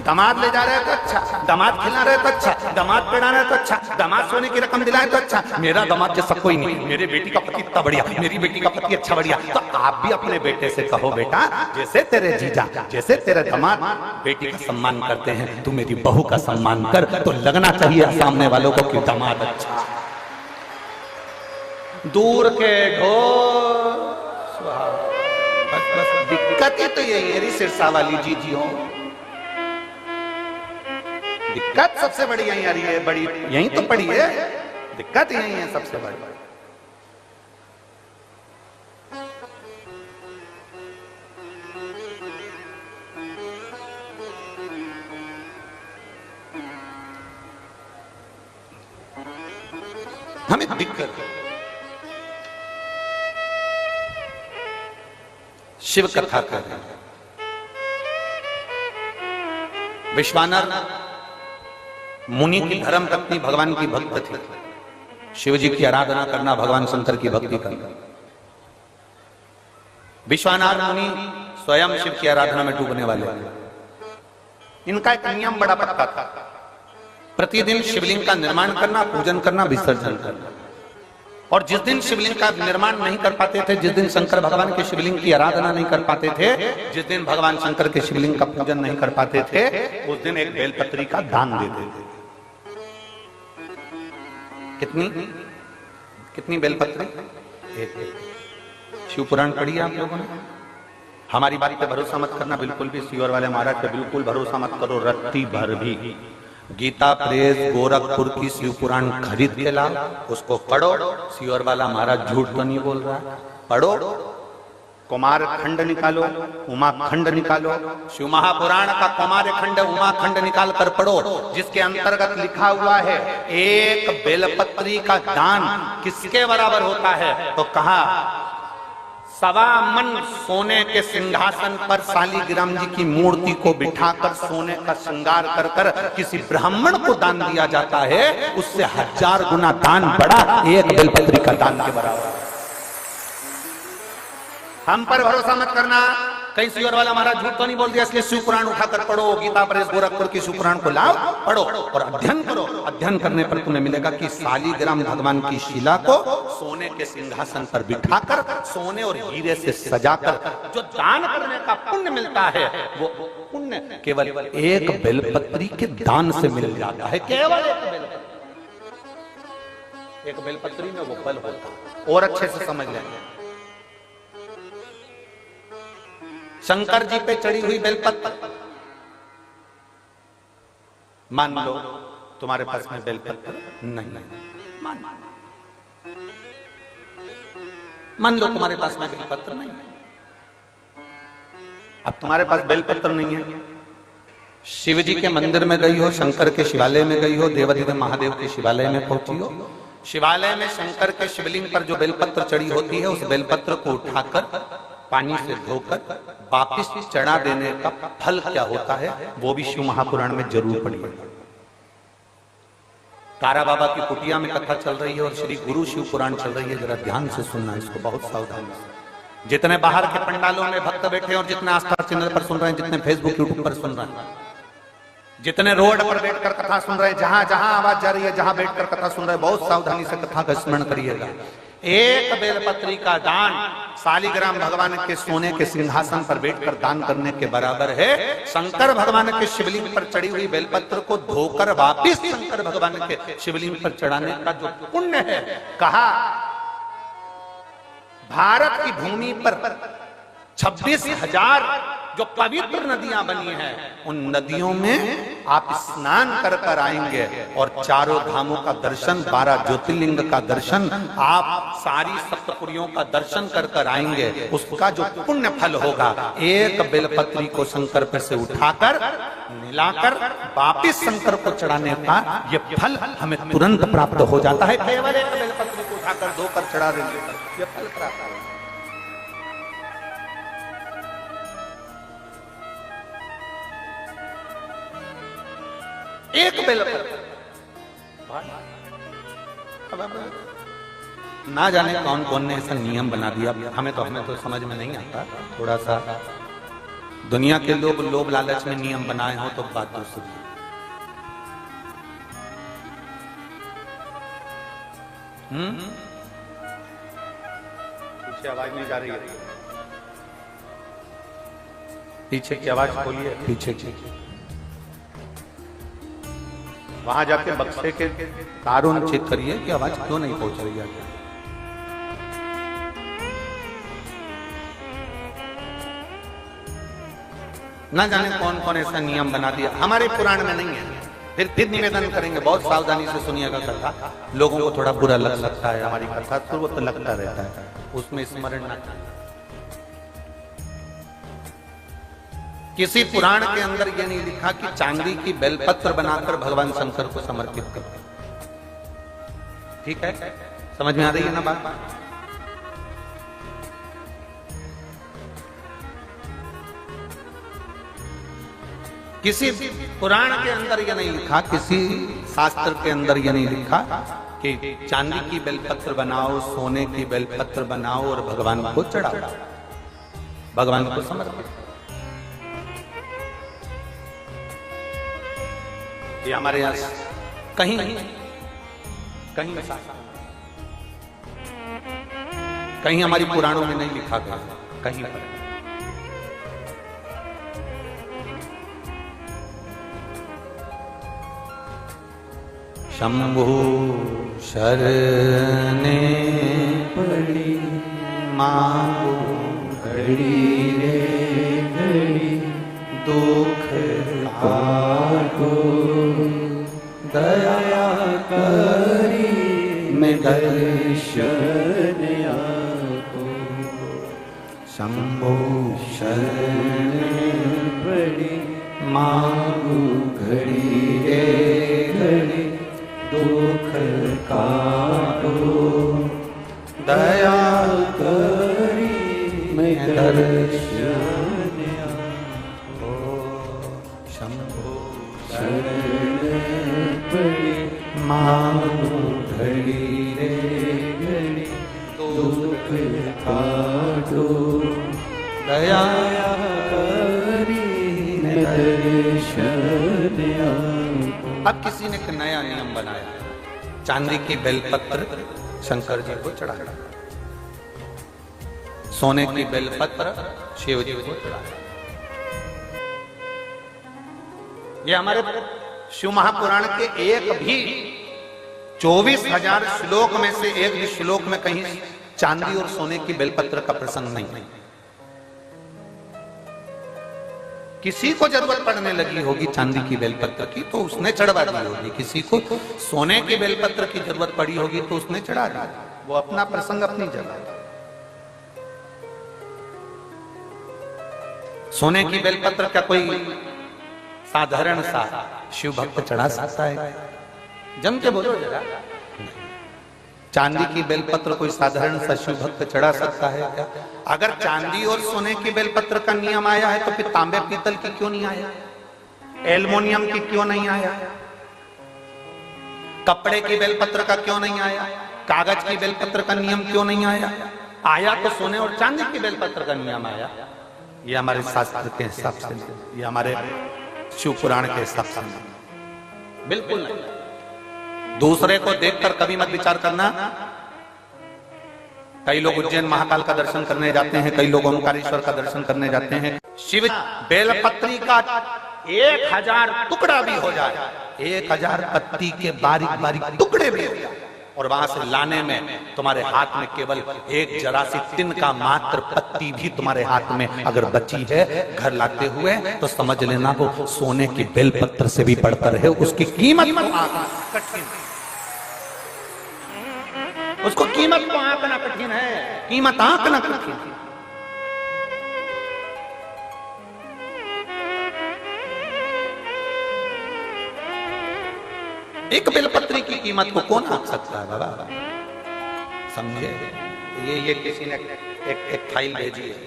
दामाद ले जा रहे तो अच्छा, दामाद खिला रहे तो अच्छा, दामाद पहना रहे तो अच्छा, दामाद सोने की रकम दिलाए तो अच्छा। मेरा दामाद जैसा कोई नहीं, मेरे बेटी का पति इतना बढ़िया, मेरी बेटी का पति अच्छा बढ़िया। तो आप भी अपने बेटे से कहो बेटा, जैसे तेरे जीजा, जैसे तेरे दामाद बेटी का सम्मान करते हैं, तू मेरी बहू का सम्मान कर। तो लगना चाहिए सामने वालों को कि दामाद अच्छा। दूर के ढोल बस दिक्कत ही तो यही है सिरसा वाली जीजी हो, दिक्कत सबसे बड़ी यही आ रही है, बड़ी यही तो पड़ी है, दिक्कत यही है सबसे बड़ी। हमें दिक्कत है। शिव कथा कर रहे हैं। विश्वानर मुनि की धर्म पत्नी भगवान की भक्त थी, शिव जी की आराधना करना, भगवान शंकर की भक्ति करना। विश्वानर मुनि स्वयं शिव की आराधना में डूबने वाले। इनका एक नियम बड़ा पक्का था, प्रतिदिन शिवलिंग का निर्माण करना, पूजन करना, विसर्जन करना। और जिस दिन शिवलिंग का निर्माण नहीं कर पाते थे, जिस दिन शंकर भगवान के शिवलिंग की आराधना नहीं कर पाते थे, जिस दिन भगवान शंकर के शिवलिंग का पूजन नहीं कर पाते थे, उस दिन एक बेलपत्री का दान देते थे। कितनी बेलपत्री? एक। शिव पुराण पढ़ी आप लोगों ने? हमारी बात पे भरोसा मत करना बिल्कुल भी, सीवर वाले महाराज पे बिल्कुल भरोसा मत करो, रत्ती भर भी। गीता प्रेस गोरखपुर की शिव पुराण खरीद के लाओ, उसको पढ़ो। सीवर वाला महाराज झूठ तो नहीं बोल रहा, पढ़ो। कुमार खंड निकालो, उमा खंड निकालो, शिव महापुराण का कुमार खंड, उमा खंड निकाल कर पढ़ो, जिसके अंतर्गत लिखा हुआ है एक बेलपत्री का दान किसके बराबर होता है? तो कहा 1.25 मन सोने के सिंहासन पर शालिग्राम जी की मूर्ति को बिठाकर सोने का श्रृंगार कर कर किसी ब्राह्मण को दान दिया जाता है, उससे 1000 गुना दान बड़ा एक बेलपत्री का दान के बराबर। हम पर भरोसा मत करना, कहीं सीवर वाला महाराज झूठ तो नहीं बोल दिया, इसलिए शिव पुराण उठाकर पढ़ो। गीता प्रेस गोरखपुर की शिव पुराण को लाओ, पढ़ो और अध्ययन करो। अध्ययन करने पर तुम्हें मिलेगा कि शालिग्राम भगवान की शिला को सोने के सिंहासन पर बिठाकर सोने और हीरे से सजाकर जो दान करने का पुण्य मिलता है, वो पुण्य केवल एक बेलपत्री के दान से मिल जाता है। केवल एक बेलपत्री में वो फल होता है। और अच्छे से समझ लें, शंकर जी पे चढ़ी हुई बेलपत्र मान लो तुम्हारे पास में बेलपत्र नहीं है, मान लो तुम्हारे पास में बेलपत्र नहीं है। अब तुम्हारे पास बेलपत्र नहीं है, शिव जी के मंदिर में गई हो, शंकर के शिवालय में गई हो, देवाधिदेव महादेव के शिवालय में पहुंची हो, शिवालय में शंकर के शिवलिंग पर जो बेलपत्र चढ़ी होती है, उस बेलपत्र को उठाकर पानी से धोकर वापिस चढ़ा देने का फल क्या होता है, वो भी शिव महापुराण में जरूर पढ़िए। तारा बाबा की कुटिया में कथा चल रही है और श्री गुरु शिव पुराण चल रही है, जरा ध्यान से सुनना इसको, बहुत सावधानी से। जितने बाहर के पंडालों में भक्त बैठे और जितने आस्था चैनल पर सुन रहे हैं, जितने फेसबुक यूट्यूब पर सुन रहे हैं, जितने रोड पर बैठकर कथा सुन रहे हैं, जहां जहां आवाज जा रही है, जहां बैठकर कथा सुन रहे हैं, बहुत सावधानी से कथा का स्मरण करिएगा। एक बेलपत्री का दान शालिग्राम भगवान के सोने के सिंहासन पर बैठकर दान करने के बराबर है। शंकर भगवान के शिवलिंग पर चढ़ी हुई बेलपत्र को धोकर वापिस शंकर भगवान के शिवलिंग पर चढ़ाने का जो पुण्य है, कहा भारत की भूमि पर 26,000 जो पवित्र नदियां बनी हैं, उन नदियों में आप स्नान कर कर आएंगे और चारों धामों का दर्शन, 12 ज्योतिर्लिंग का दर्शन, आप सारी सप्तपुरियों का दर्शन कर कर आएंगे। उसका जो पुण्य फल होगा, एक बेलपत्री को शंकर पर से उठाकर मिलाकर वापिस शंकर को चढ़ाने का ये फल हमें तुरंत प्राप्त हो जाता है। केवल एक बेलपत्री को उठाकर धोकर चढ़ा देंगे, ये फल प्राप्त है। एक बेलपत्र, ना जाने कौन कौन ने ऐसा नियम बना दिया, हमें तो समझ में नहीं आता। थोड़ा सा दुनिया के लोग लोभ लालच में नियम बनाए हो तो बात दूसरी। पीछे आवाज नहीं जा रही है, पीछे की आवाज खोलिए, पीछे की। वहां जाके बक्से के तारों चेक करिए कि आवाज क्यों नहीं पहुंच रही है। ना जाने कौन कौन ऐसा नियम बना दिया, हमारे पुराण में नहीं है। फिर निवेदन करेंगे, बहुत सावधानी से सुनिएगा कथा। लोगों को थोड़ा बुरा लग सकता है हमारी कथा, तो वो तो लगता रहता है, उसमें स्मरण ना करें। किसी पुराण के अंदर यह नहीं लिखा कि चांदी की बेलपत्र बनाकर भगवान शंकर को समर्पित करो। ठीक है, समझ में आ रही है ना बात? किसी पुराण के अंदर यह नहीं लिखा, किसी शास्त्र के अंदर यह नहीं लिखा कि चांदी की बेलपत्र बनाओ, सोने की बेलपत्र बनाओ और भगवान को चढ़ाओ, भगवान को समर्पित। ये हमारे यहां कहीं कहीं कहीं हमारी पुराणों में नहीं लिखा गया, कहीं पर। शंभु शरणे पड़ी मांगो घड़ी रे घड़ी, दुख काटो दया करी मैं दर्शन आपको। शंभो शरण पड़ी मांगू घड़ी रे घड़ी, दुख काटो दया करी मैं दर्शन आपको। शंभो शरण पड़ी मांगू घड़ी रे घड़ी, दुख काटो दया करी मैं दर्शन आपको। अब किसी ने एक नया नियम बनाया, चांदी की बेलपत्र शंकर जी को चढ़ाया, सोने की बेलपत्र शिव जी को चढ़ाया। ये हमारे शिव महापुराण के एक भी 24,000 श्लोक में से एक भी श्लोक में कहीं चांदी और सोने की बेलपत्र का प्रसंग नहीं। किसी को जरूरत पड़ने लगी होगी चांदी की बेलपत्र की तो उसने चढ़वा दी होगी, किसी को सोने की बेलपत्र की जरूरत पड़ी होगी तो उसने चढ़ा दी। वो अपना प्रसंग अपनी जगह। सोने की बेलपत्र क्या कोई साधारण सा शिव भक्त चढ़ा सकता है? जम के बोलो जरा। चांदी की बेलपत्र कोई साधारण सा शिव भक्त चढ़ा सकता है क्या? अगर चांदी और सोने की बेलपत्र का नियम आया है तो फिर तांबे पीतल की क्यों नहीं आया? एल्युमिनियम की क्यों नहीं आया? कपड़े की बेलपत्र का क्यों नहीं आया? कागज की बेलपत्र का नियम क्यों नहीं आया? आया तो सोने और चांदी की बेलपत्र का नियम आया। ये हमारे शास्त्र के हिसाब से, ये हमारे शिव पुराण के हिसाब से बिल्कुल नहीं। दूसरे को देखकर कभी मत विचार करना। कई लोग उज्जैन महाकाल का दर्शन करने जाते हैं, कई लोग ओंकारेश्वर का दर्शन करने जाते हैं। शिव बेलपत्री का 1000 टुकड़ा भी हो जाए, 1000 पत्ती के बारीक बारीक टुकड़े भी हो जाए, और वहां से लाने में तुम्हारे हाथ में केवल एक जरा सी तिन का मात्र पत्ती भी तुम्हारे हाथ में अगर बची है घर लाते हुए, तो समझ लेना वो सोने की बेलपत्र से भी बढ़कर है। उसकी कीमत कठिन, उसको कीमत को आंकना कठिन है, कीमत आंकना कठिन है। एक बेलपत्री की कीमत को कौन आंक सकता है बाबा? समझे? ये किसी ने एक फाइल भेजी है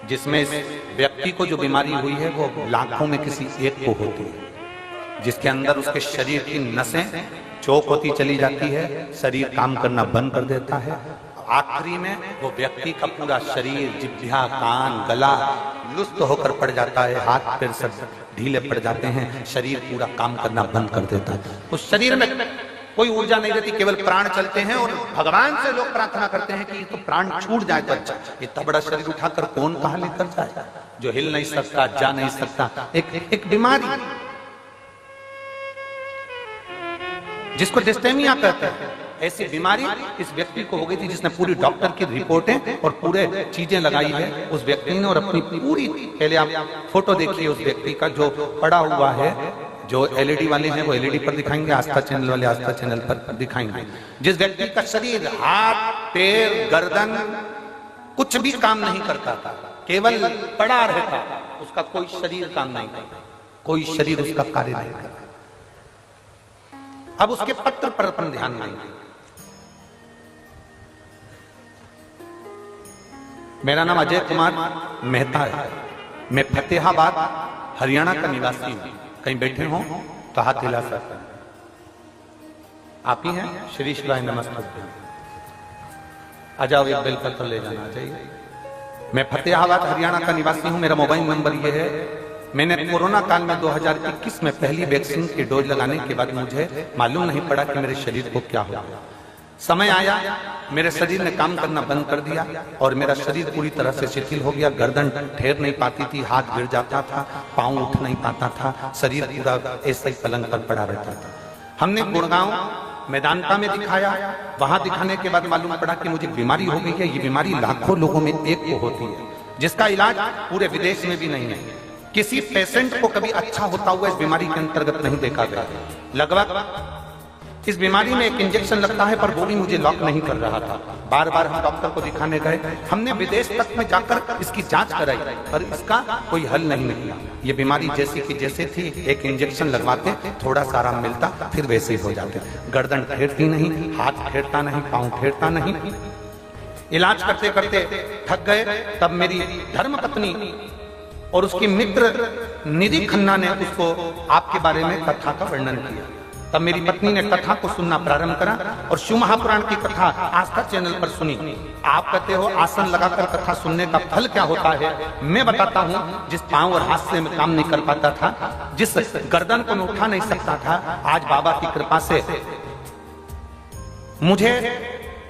जिसमें इस व्यक्ति को जो बीमारी हुई है वो लाखों में किसी एक को होती है, जिसके अंदर उसके शरीर की नसें चौक होती चली जाती है, शरीर काम करना बंद कर देता है। आखिरी में वो व्यक्ति का पूरा शरीर, जिह्वा, कान, गला लुप्त होकर पड़ जाता है, हाथ पैर सब ढीले पड़ जाते हैं, शरीर पूरा काम करना बंद कर देता है। उस शरीर में कोई ऊर्जा नहीं रहती, केवल प्राण चलते हैं। और भगवान से लोग प्रार्थना करते हैं कि ये तो प्राण छूट जाए तो अच्छा। इतना बड़ा शरीर उठाकर कौन कहां लेकर जाए? जो हिल नहीं सकता, जा नहीं सकता, एक बीमारी जिसको डिस्टेमिया कहते हैं, ऐसी बीमारी इस व्यक्ति को हो गई थी, जिसने पूरी डॉक्टर की रिपोर्टें और पूरे चीजें लगाई है उस व्यक्ति ने। और अपनी पूरी, पहले आप फोटो देखिए उस व्यक्ति का जो पड़ा हुआ है, जो एलईडी वाले हैं वो एलईडी पर दिखाएंगे, आस्था चैनल वाले आस्था चैनल पर दिखाएंगे। जिस व्यक्ति का शरीर, हाथ, पैर, गर्दन कुछ भी काम नहीं करता था, केवल पड़ा रहता, उसका कोई शरीर काम नहीं करता, कोई शरीर उसका कार्य नहीं करता। अब उसके पत्र पर अपन ध्यान देंगे। मेरा नाम अजय कुमार मेहता है, मैं फतेहाबाद हरियाणा का निवासी हूं। कहीं बैठे हो तो हाथ हिला सकते हैं। आप ही हैं? श्री शिवाय नमस्ते। आ जाओ, एक बेलपत्र ले जाना चाहिए। मैं फतेहाबाद हरियाणा का निवासी हूं। मेरा मोबाइल नंबर ये है। मैंने कोरोना काल में 2021 में पहली वैक्सीन की डोज लगाने के बाद मुझे मालूम नहीं पड़ा कि मेरे शरीर को क्या हो गया। समय आया, मेरे शरीर ने काम करना बंद कर दिया और मेरा शरीर पूरी तरह से शिथिल हो गया। गर्दन ठहर नहीं पाती थी, हाथ गिर जाता था, पांव उठ नहीं पाता था, शरीर पूरा ऐसे ही पलंग पर पड़ा रहता था। हमने गुड़गांव मैदानता में दिखाया। वहां दिखाने के बाद मालूम पड़ा कि मुझे बीमारी हो गई है। ये बीमारी लाखों लोगों में एक को होती है, जिसका इलाज पूरे विदेश में भी नहीं है। किसी पेशेंट को कभी अच्छा होता हुआ इस बीमारी के अंतर्गत नहीं देखा गया। लगभग इस बीमारी में एक इंजेक्शन लगता है, पर वो भी मुझे लॉक नहीं कर रहा था। बार बार हम डॉक्टर को दिखाने गए, हमने विदेश तक में जाकर इसकी जांच कराई, पर इसका कोई हल नहीं निकला। ये बीमारी जैसी की जैसे थी, एक इंजेक्शन लगवाते थोड़ा सा आराम मिलता, फिर वैसे ही हो जाते। गर्दन ठेरती नहीं, हाथ ठेरता नहीं, पांव ठेरता नहीं। इलाज करते करते थक गए। तब मेरी धर्मपत्नी और उसकी मित्र निधि खन्ना ने उसको आपके बारे में कथा का वर्णन किया। तब मेरी पत्नी ने कथा को सुनना प्रारंभ करा और शिव महापुराण की कथा आस्था चैनल पर सुनी। आप कहते हो आसन लगाकर कथा सुनने का फल क्या होता है? मैं बताता हूँ। जिस पांव और हाथ से मैं काम नहीं कर पाता था, जिस गर्दन को मैं उठा नहीं सकता था, आज बाबा की कृपा से मुझे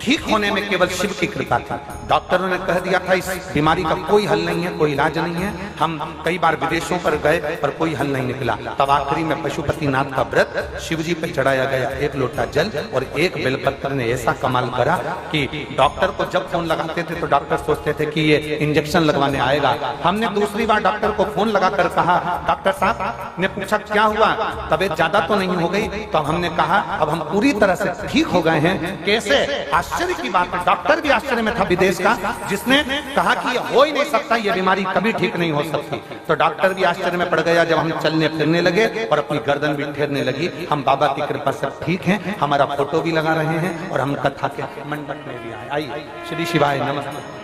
ठीक होने में केवल शिव की कृपा थी। डॉक्टरों ने कह दिया था इस बीमारी का कोई हल नहीं है, कोई इलाज नहीं है। हम कई बार विदेशों पर गए पर कोई हल नहीं निकला। तब आखिरी में पशुपतिनाथ का व्रत शिव जी पे चढ़ाया गया, 1 लोटा जल और 1 बेलपत्र ने ऐसा कमाल करा कि डॉक्टर को जब फोन लगाते थे तो डॉक्टर सोचते थे कि ये इंजेक्शन लगवाने आएगा। हमने दूसरी बार डॉक्टर को फोन लगाकर कहा, डॉक्टर साहब ने पूछा क्या हुआ, तबीयत ज्यादा तो नहीं हो गई? तो हमने कहा अब हम पूरी तरह से ठीक हो गए हैं। कैसे? आश्चर्य की बात है, डॉक्टर भी आश्चर्य में था विदेश का, जिसने कहा कि ये हो ही नहीं सकता, ये बीमारी कभी ठीक नहीं हो सकती। तो डॉक्टर भी आश्चर्य में पड़ गया जब हम चलने फिरने लगे और अपनी गर्दन भी ठेरने लगी। हम बाबा की कृपा से ठीक हैं, हमारा फोटो भी लगा रहे हैं और हम कथा के मंडप में भी आए। आइए, श्री शिवाय नमस्ते।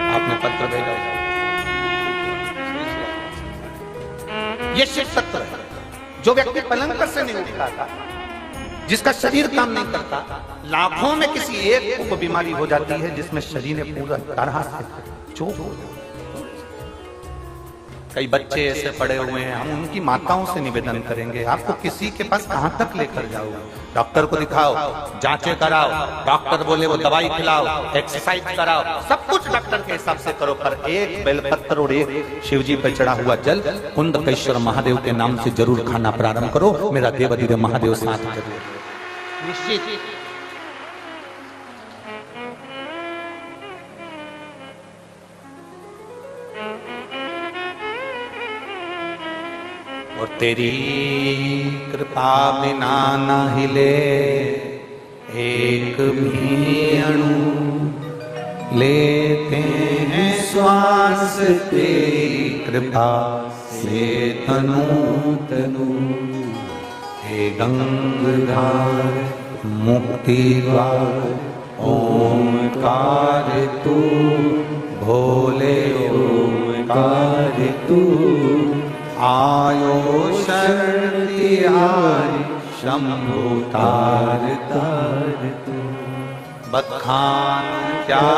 आपने पत्र भेजा, ये शिव सत्र है। जो व्यक्ति पलंग पर से नहीं उठता था, जिसका शरीर काम नहीं करता, लाखों में किसी एक को बीमारी हो जाती है जिसमें शरीर पूरा तरह से चोट हो जाता है। कई बच्चे ऐसे पड़े हुए हैं, हम उनकी माताओं से निवेदन करेंगे, आपको किसी के पास कहां तक लेकर जाओगे? डॉक्टर को दिखाओ, जांचें कराओ, डॉक्टर बोले वो दवाई खिलाओ, एक्सरसाइज कराओ, सब कुछ डॉक्टर के हिसाब से करो, पर 1 बेलपत्र और 1 शिवजी पर चढ़ा हुआ जल कुंदकेश्वर महादेव के नाम से जरूर खाना प्रारंभ करो। मेरा देवाधिदेव महादेव साथ जरूर निश्चित। और तेरी कृपा बिना न हिले एक भी अणु, लेते हैं श्वास तेरी कृपा से तनु तनु। हे गंगाधार मुक्ति द्वार ओंकार तू, भोले ओंकार तू। आयो शरण तिहारी शंभु तार तार तू। बखान क्या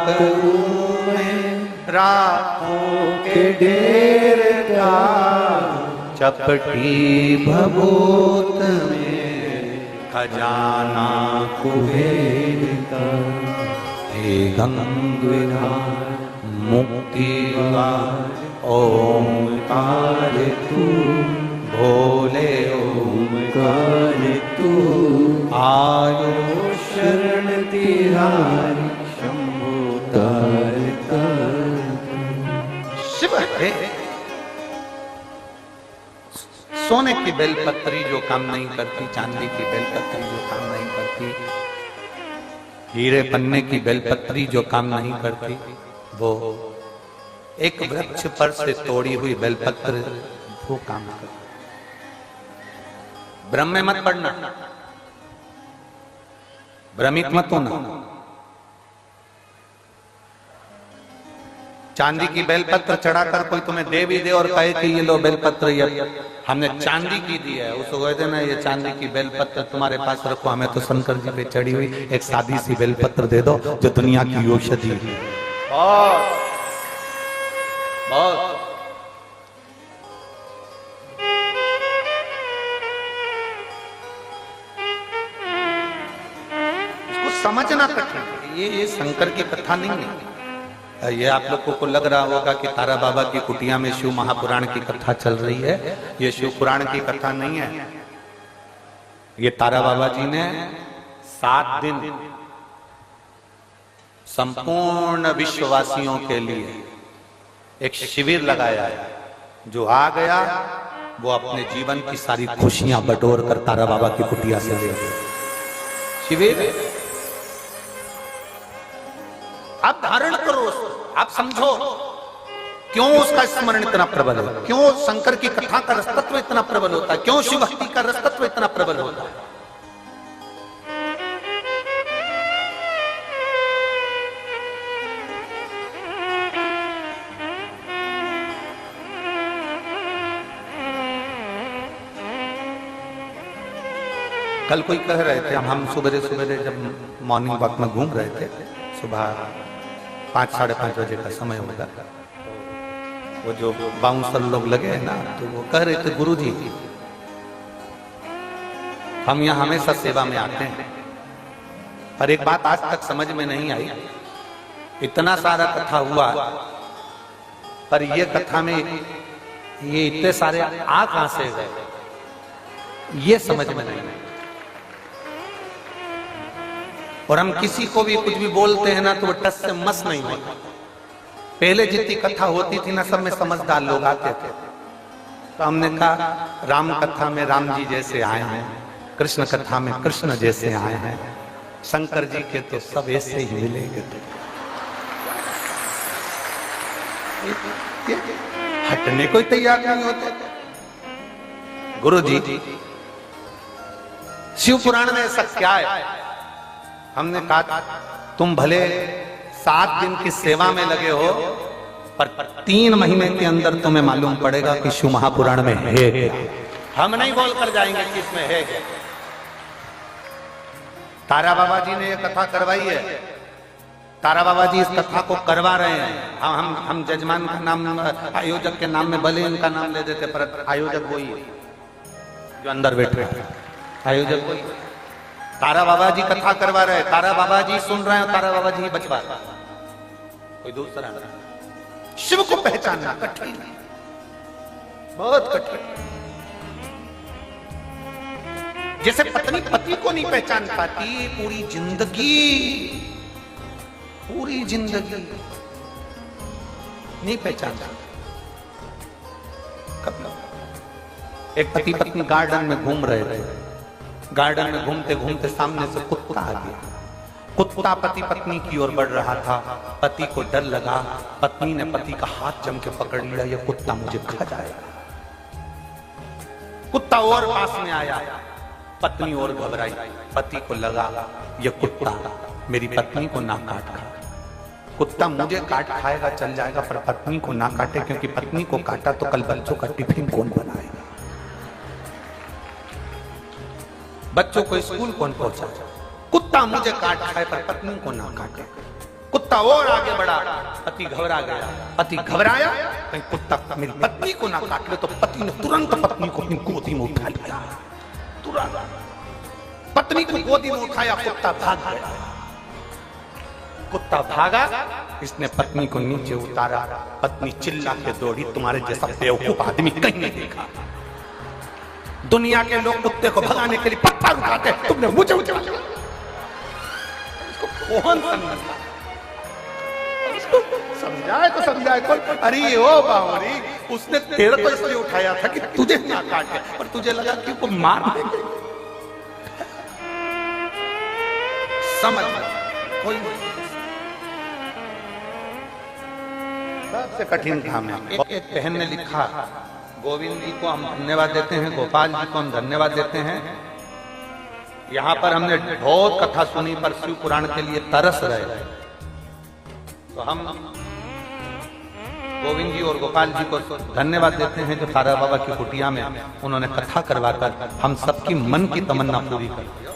करूं मैं रातों के ढेर का, चपटी भभूत में खजाना कुबेर का। हे गंगाधार मुक्ति द्वार ओंकार तू, भोले ओंकार तू। आयो शरण तिहारी शंभु तार तार। शिव है। सोने की बेलपत्री जो काम नहीं करती, चांदी की बेलपत्री जो काम नहीं करती, हीरे पन्ने की बेलपत्री जो काम नहीं करती, वो एक वृक्ष पर से तोड़ी हुई बेलपत्र वो काम करती। ब्रह्म में मत पड़ना, भ्रमित मत होना। चांदी की बेलपत्र चढ़ाकर कोई तुम्हें दे भी दे और कहे कि ये लो बेलपत्र, ये हमने चांदी की दी है, उसको कहते ना ये चांदी की बेलपत्र तुम्हारे पास रखो, हमें तो शंकर जी पे चढ़ी हुई एक सादी सी बेलपत्र दे दो जो दुनिया की औषधि है। बहुत इसको समझना कठिन। ये शंकर की कथा नहीं है। ये आप लोगों को लग रहा होगा कि तारा बाबा की कुटिया में शिव महापुराण की कथा चल रही है। ये शिव पुराण की कथा नहीं है। ये तारा बाबा जी ने 7 दिन संपूर्ण विश्ववासियों के लिए एक शिविर लगाया है। जो आ गया वो अपने जीवन की सारी खुशियां बटोर कर तारा बाबा की कुटिया से ले गया। शिविर आप धारण करो, आप समझो क्यों उसका स्मरण इतना प्रबल है, क्यों शंकर की कथा का रसतत्व इतना प्रबल होता है, क्यों शिव भक्ति का रसतत्व इतना प्रबल होता है। कल कोई कह रहे थे, हम सुबह सुबह जब मॉर्निंग वॉक में घूम रहे थे, सुबह 5 साढ़े 5 बजे का समय होगा, वो जो बाउंसर लोग लगे हैं ना, तो वो कह रहे थे गुरुजी हम यहाँ हमेशा सेवा में आते हैं, पर एक बात आज तक समझ में नहीं आई, इतना सारा कथा हुआ पर ये कथा में ये इतने सारे आ कहां से गए, ये समझ में नहीं आई। और हम किसी को भी कुछ भी बोलते हैं ना तो वो टस से मस नहीं होता। पहले जितनी कथा होती थी ना, सब में समझदार लोग आते थे, तो हमने कहा राम कथा में राम जी जैसे आए हैं, कृष्ण कथा में कृष्ण जैसे आए हैं, शंकर जी के तो सब ऐसे ही मिलेंगे। तो हटने को तैयार नहीं होते। गुरु जी शिव पुराण में ऐसा क्या है? हमने कहा तुम भले 7 दिन की सेवा में लगे हो, पर 3 महीने के अंदर तुम्हें मालूम पड़ेगा कि शिव महापुराण में है क्या। हम नहीं बोलकर जाएंगे कि इसमें है क्या। तारा बाबा जी ने ये कथा करवाई है, तारा बाबा जी इस कथा को करवा रहे हैं। हम जजमान का नाम, आयोजक के नाम में भले इनका नाम ले देते, पर आयोजक वही है जो अंदर बैठे हैं, आयोजक वही। तारा बाबा जी कथा करवा रहे, तारा बाबा जी सुन रहे हैं, तारा बाबा जी बचवा रहे, कोई दूसरा नहीं। शिव को पहचानना कठिन है, बहुत कठिन। जैसे पत्नी पति को नहीं पहचान पाती, पूरी जिंदगी नहीं पहचान पाती। एक पति पत्नी गार्डन में घूम रहे थे, गार्डन में घूमते घूमते सामने से कुत्ता आ गया। कुत्ता पति पत्नी की ओर बढ़ रहा था, पति को डर लगा, पत्नी ने पति का हाथ जम के पकड़ लिया, ये कुत्ता मुझे खा जाएगा। कुत्ता और पास में आया, पत्नी और घबराई, पति को लगा ये कुत्ता मेरी पत्नी को ना काट खाए। कुत्ता मुझे काट खाएगा चल जाएगा, पर पत्नी को ना काटे, क्योंकि पत्नी को काटा तो कल बच्चों का टिफिन कौन बनाएगा, बच्चों को स्कूल कौन पहुंचाएगा। कुत्ता मुझे काट खाए पर पत्नी को ना काटे। कुत्ता और आगे बढ़ा, पति घबरा गया, पति घबराया, कहीं कुत्ता मेरी पत्नी को ना काट ले, तो पति ने तुरंत पत्नी को अपनी गोदी में उठा लिया। तुरंत पत्नी को गोदी में उठाया, कुत्ता भाग गया। कुत्ता भागा, इसने पत्नी को नीचे उतारा, पत्नी चिल्ला के दौड़ी, तुम्हारे जैसा बेवकूफ आदमी कहीं नहीं देखा। दुनिया के लोग कुत्ते को भगाने के लिए पत्थर उठाते, तुमने मुझे कौन समझाए तो समझाए कोई। अरे ओ बावरी, उसने तेरे को इसलिए उठाया था कि तुझे ना काटे, पर तुझे लगा कि वो मार देंगे। समझ कोई सबसे कठिन काम है। एक बहन ने लिखा, गोविंद जी को हम धन्यवाद देते हैं, गोपाल जी को हम धन्यवाद देते हैं। यहाँ पर हमने बहुत कथा सुनी, पर शिव पुराण के लिए तरस रहे, तो हम गोविंद जी और गोपाल जी को धन्यवाद देते हैं, जो तारा बाबा की कुटिया में उन्होंने कथा करवाकर हम सबकी मन की तमन्ना पूरी कर दी।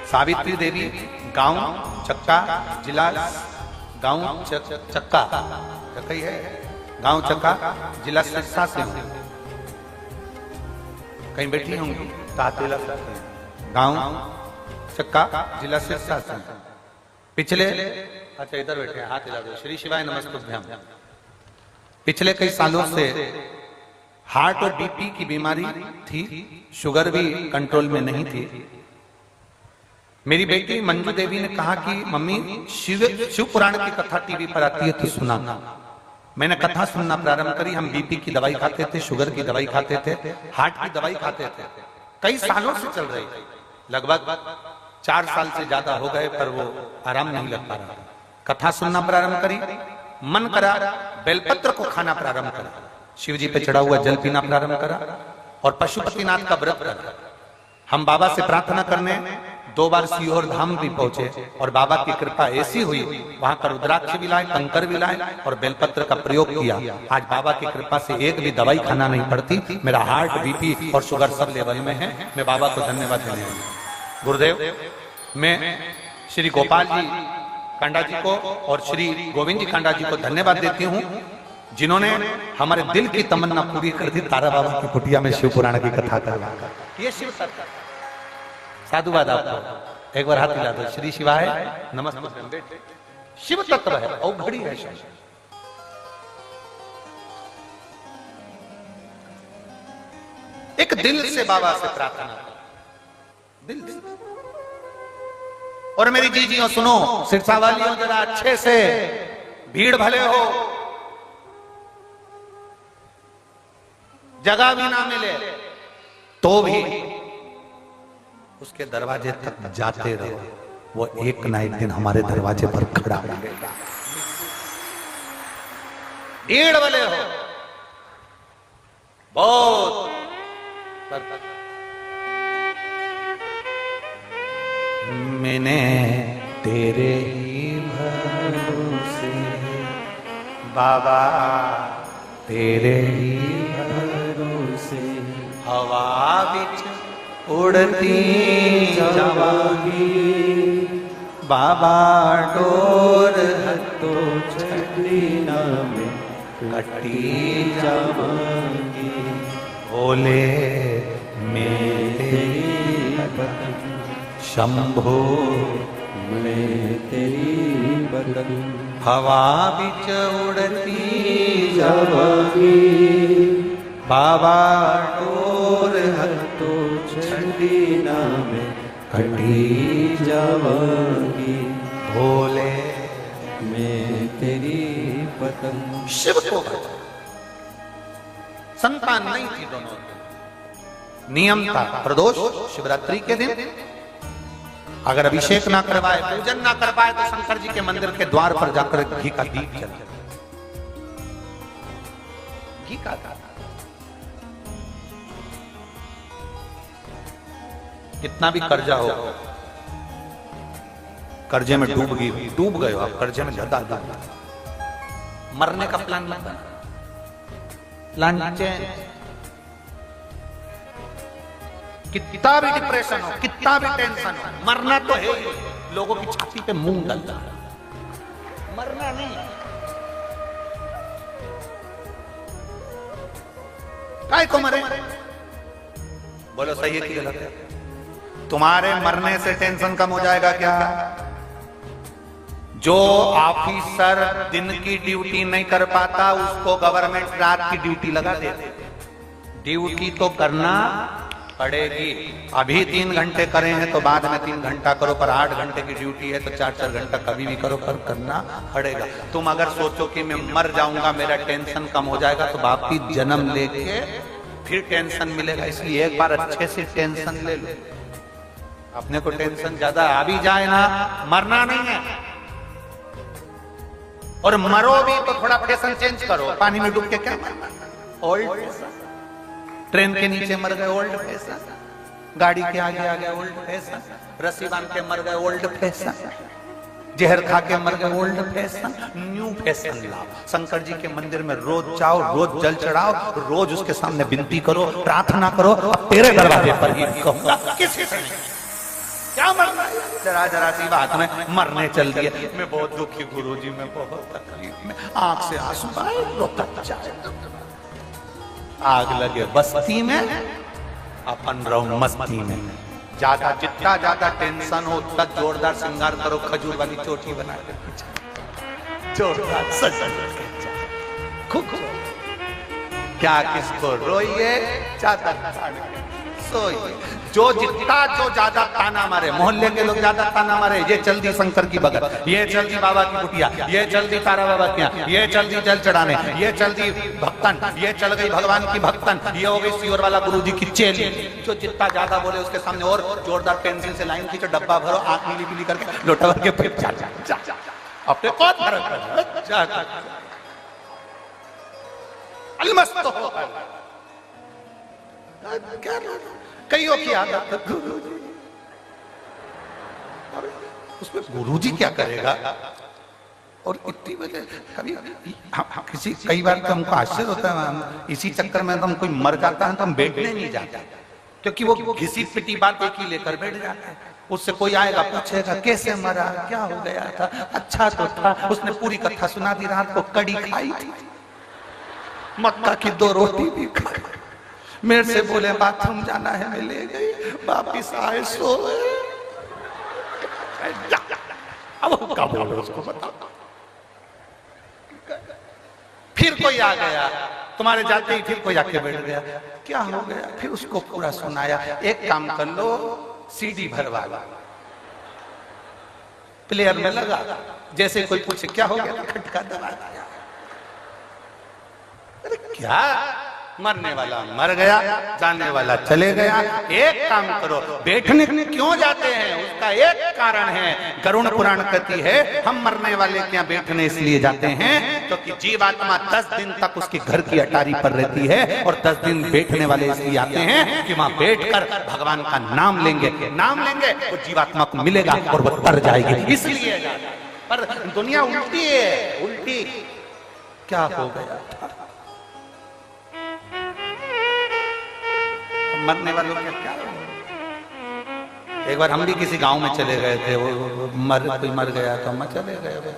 सावित्री देवी गांव चक्का, जिला गांव चक्का है, गांव चक्का जिला सिरसा से कहीं बैठी होंगी, गांव चक्का जिला सिरसा से पिछले, अच्छा इधर बैठे हैं, हाथ हिला दो। श्री शिवाय नमस्तुभ्यम। पिछले कई सालों से हार्ट और बीपी की बीमारी थी, शुगर भी कंट्रोल में नहीं थी। मेरी बेटी मंजू देवी ने कहा कि मम्मी शिव पुराण की कथा टीवी पर आती है तो सुना। मैंने कथा सुनना प्रारंभ करी। हम बीपी की दवाई खाते थे, शुगर की दवाई खाते थे, हार्ट की दवाई खाते थे, कई सालों से चल रही, लगभग 4 साल से ज्यादा हो गए, पर वो आराम नहीं लग पा रहा। कथा सुनना प्रारंभ करी, मन करा बेलपत्र को खाना प्रारंभ करा, शिव जी पे चढ़ा हुआ जल पीना प्रारंभ करा और पशुपतिनाथ का व्रत करा। हम बाबा से प्रार्थना करने 2 बार सीहोर धाम भी पहुंचे और बाबा की कृपा ऐसी हुई, वहां का रुद्राक्ष भी लाए, कंकर भी लाए और बेलपत्र का प्रयोग किया। आज बाबा की कृपा से एक भी दवाई खाना नहीं पड़ती। मेरा हार्ट, बीपी और शुगर सब लेवल में है। मैं बाबा को धन्यवाद देने वाला हूं। गुरुदेव, मैं श्री गोपाल जी कांडा जी को और श्री गोविंद जी कांडा जी को धन्यवाद देती हूँ, जिन्होंने हमारे दिल की तमन्ना पूरी कर दी। तारा बाबा की कुटिया में शिव पुराण की कथा करवाकर ये शिव तत्व। साधुवाद आपको, एक बार हाथ मिला दो। श्री शिवाय नमस्ते। शिव तत्व है, औघड़ी है शिव। एक दिल से बाबा से प्रार्थना करो, दिल से। और मेरी जीजियों सुनो, सिरसा वालियों, जरा अच्छे से, भीड़ भले हो, जगह भी ना मिले तो भी उसके दरवाजे तक जाते रहो। वो एक ना एक दिन हमारे दरवाजे पर खड़ा मिलेगा। भीड़ भले हो बहुत। मैंने तेरे ही भरोसे बाबा, तेरे ही भरोसे हवा बिच उड़ती जावांगी बाबा, डोर तो छड़ी ना में कटी जावांगी। बोले मेरे शंभो, मैं तेरी बदन हवा बिच उड़ती जावांगी बाबा, डोर तो छड़ी ना में कटी जावांगी। भोले मैं तेरी पतंग। शिव को संतान नहीं थी दोनों, नियम था प्रदोष शिवरात्रि के दिन अगर अभिषेक ना करवाए, पूजन ना कर पाए तो शंकर जी के मंदिर के द्वार पर जाकर घी का दीप जलाए। घी का कितना भी कर्जा हो, कर्जे में डूब गए हो आप, कर्जे में ज्यादा मरने का प्लान मत बना। Plan change. कितना भी डिप्रेशन हो, कितना भी टेंशन हो, मरना तो है ही। लोगों की छाती पे मूंग डलता है, मरना नहीं। काय को मरे? बोलो सही है कि गलत है? तुम्हारे मरने से टेंशन कम हो जाएगा क्या? जो ऑफिसर दिन की ड्यूटी नहीं कर पाता उसको गवर्नमेंट रात की ड्यूटी लगा देते। ड्यूटी तो करना पड़ेगी। अभी 3 घंटे करे हैं तो बाद में 3 घंटा करो, पर 8 घंटे की ड्यूटी है तो 4-4 घंटा कभी भी करो, पर करना पड़ेगा। तुम अगर सोचो कि मैं मर जाऊंगा, मेरा टेंशन कम हो जाएगा, तो वापिस जन्म लेके फिर टेंशन मिलेगा। इसलिए एक बार अच्छे से टेंशन ले लो। अपने को टेंशन ज्यादा आ भी जाए ना, मरना नहीं है। और मरो भी तो थोड़ा फैशन चेंज करो। पानी में डूब के क्या मरना? Old fashion. ट्रेन के नीचे मर गए, ओल्ड फैशन। गाड़ी के आगे आ गया, ओल्ड फैशन। रस्सी बांध के मर गए, ओल्ड फैशन। जहर खा के मर गए, ओल्ड फैशन। न्यू फैशन लाओ। शंकर जी के मंदिर में रोज जाओ, रोज जल चढ़ाओ, रोज उसके सामने विनती करो, प्रार्थना करो। तेरे दरवाजे पर ही कहूंगा, किसी से नहीं। क्या मरना है? जरा जरा सी बात में मरने चल दिए। मैं बहुत दुखी गुरुजी, मैं बहुत तकलीफ में, आंख से आंसू आए, रोता जाए। आग लगे बस्ती में, अपन रहो मस्ती में। ज्यादा जितना ज्यादा टेंशन हो उतना जोरदार श्रृंगार करो। खजूर वाली चोटी बना के जोरदार सजा खूब। क्या किसको रोइए, चादर सोइए। जो ज्यादा ताना मारे, मोहल्ले के लोग ज्यादा ताना मारे, ये चल दी शंकर की बगत, ये चल दी बाबा की कुटिया, ये चल दी तारा बाबा की यहाँ, ये चल दी जल चढ़ाने, ये चल दी भक्तन, ये चल गई भगवान की भक्तन, ये हो गई सीहोर वाला गुरुजी की चेली। जो जितना ज्यादा बोले उसके सामने और जोरदार पेंसिल से लाइन खींचो, डब्बा भरो, आंख नीली पीली करके लोटा भर के फिर जा अपने कौन अलमस्त हो। कईयों की आदत, उसमें गुरुजी क्या करेगा। और इतनी वजह कभी किसी कई बार तो हमको आश्चर्य होता है, हम इसी चक्कर में तो हम कोई मर जाता है तो हम बैठने नहीं जाते, क्योंकि वो घिसी पिटी बात एक ही लेकर बैठ जाता है। उससे कोई आएगा पूछेगा कैसे मरा, क्या हो गया था, अच्छा तो था, उसने पूरी कथा सुना दी, रात को कड़ी खाई थी, मक्का की 2 रोटी भी खाई, मेरे से बोले बाथरूम जाना है, मैं ले गई, वापिस आए सोए। अब क्या बोलो उसको बताओ। फिर कोई आ गया, तुम्हारे जाते ही फिर कोई आके बैठ गया, क्या हो गया, फिर उसको पूरा सुनाया। एक काम कर लो, सीडी भरवा लो, प्लेयर में लगा, जैसे कोई पूछे क्या हो गया, खटका दबा दिया। अरे क्या, मरने वाला मर गया, जाने वाला चले गया। एक काम करो, बैठने क्यों जाते हैं, उसका एक कारण है। गरुड़ पुराण कहती है हम मरने वाले क्या बैठने इसलिए जाते हैं क्योंकि जीवात्मा 10 दिन तक उसके घर की अटारी पर रहती है, और 10 दिन बैठने वाले इसलिए आते हैं कि वहां बैठकर भगवान का नाम लेंगे, वो जीवात्मा को मिलेगा और वो तर जाएगी, इसलिए। पर दुनिया उल्टी है, उल्टी। क्या हो गया था, मरने वालों का क्या। एक बार हम भी किसी गांव में चले गए थे, वो कोई मर गया तो हम चले गए,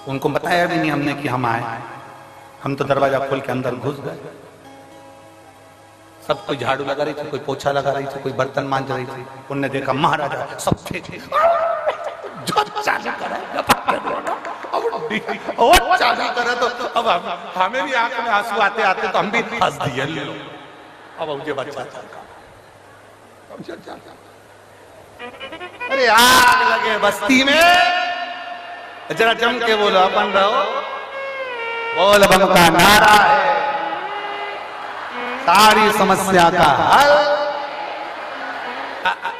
उनको बताया भी नहीं हमने कि हम आए। हम तो दरवाजा खोल के अंदर घुस गए। सब कोई झाड़ू लगा रही थी, कोई पोछा लगा रही थी, कोई बर्तन मांज रही थी। उनने देखा महाराजा सब थे, जो चालू करा चालू करा, तो अब हमें भी आंख में आंसू आते आते तो हम भी हंस दिए। अब मुझे बच्चा, अरे आग लगे बस्ती में, जरा जम के बोलो, अपन रहो, बोल बम का नारा है सारी समस्या का हल।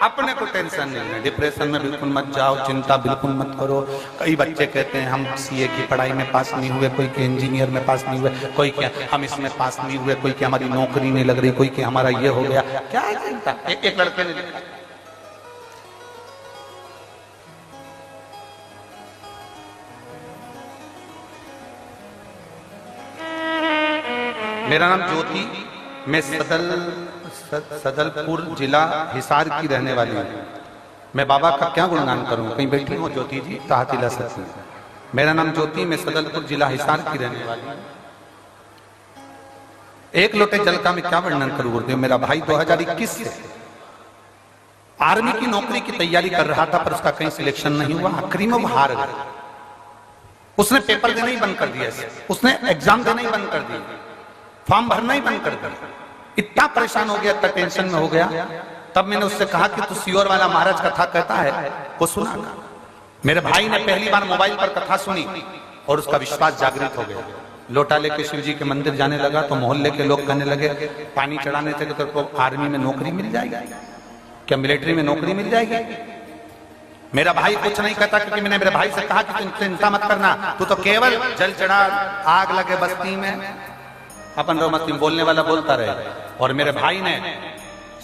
अपने को टेंशन नहीं है, डिप्रेशन में बिल्कुल मत जाओ, चिंता बिल्कुल मत करो। कई बच्चे कहते हैं हम सीए की पढ़ाई में पास नहीं हुए, कोई के इंजीनियर में पास नहीं हुए, कोई क्या हम इसमें पास नहीं हुए, कोई के हमारी नौकरी नहीं लग रही, कोई के हमारा ये हो गया। क्या चिंता। एक लड़के ने लिखा, मेरा नाम ज्योति, मैं सदलपुर जिला हिसार की रहने वाली हूँ। मैं बाबा का क्या गुणगान करूँ, कहीं बैठी हो ज्योति जी, ताहतिला सकती। मेरा नाम ज्योति, मैं सदलपुर जिला हिसार की रहने वाली हूँ। एक लोटे जल का मैं क्या वर्णन करूँ गुरुदेव। मेरा भाई 2021 से आर्मी की नौकरी की तैयारी कर रहा था, पर उसका कहीं सिलेक्शन नहीं हुआ, आखिरी में वो हार गया। उसने पेपर देना ही बंद कर दिया, उसने एग्जाम देना ही बंद कर दिया, फॉर्म भरना ही बंद कर दिया। इतना परेशान हो गया, इतना टेंशन में हो गया। तब मैंने उससे कहा कि तू सियोर वाला महाराज कथा कहता है वो सुना। मेरे भाई ने पहली बार मोबाइल पर कथा सुनी और उसका विश्वास जागृत हो गया। लोटा लेके शिव जी के मंदिर जाने लगा तो मोहल्ले के लोग कहने लगे पानी चढ़ाने से तेरे को आर्मी में नौकरी मिल जाएगी क्या, मिलिट्री में नौकरी मिल जाएगी। मेरा भाई कुछ नहीं कहता, क्योंकि मैंने मेरे भाई से कहा कि तुम चिंता मत करना, तू तो केवल जल चढ़ा, आग लगे बस्ती में, अपन रो मत बोलने वाला बोलता रहे। और मेरे भाई ने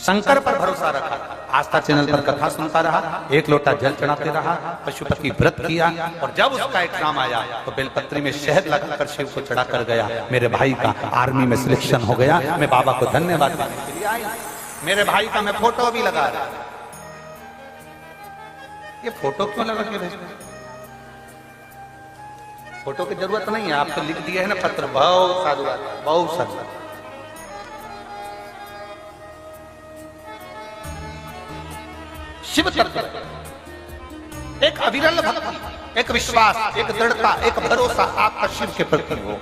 शंकर पर भरोसा रखा, आस्था चैनल पर कथा सुनता रहा, एक लोटा जल चढ़ाते रहा, पशुपति व्रत किया, और जब उसका एग्जाम आया तो बेलपत्री में शहद लगाकर शिव को चढ़ा कर गया। मेरे भाई का आर्मी में सिलेक्शन हो गया। मैं बाबा को धन्यवाद देने के लिए आया। मेरे भाई का मैं फोटो भी लगा रहा। ये फोटो क्यों लगा के भेज, फोटो की जरूरत नहीं है, आपको लिख दिया है ना पत्र, बहुत साधुवाद, बहुत साधुवाद। शिव तत्व एक अविरल भक्ति, एक विश्वास, एक दृढ़ता, एक भरोसा आपका शिव के प्रति हो।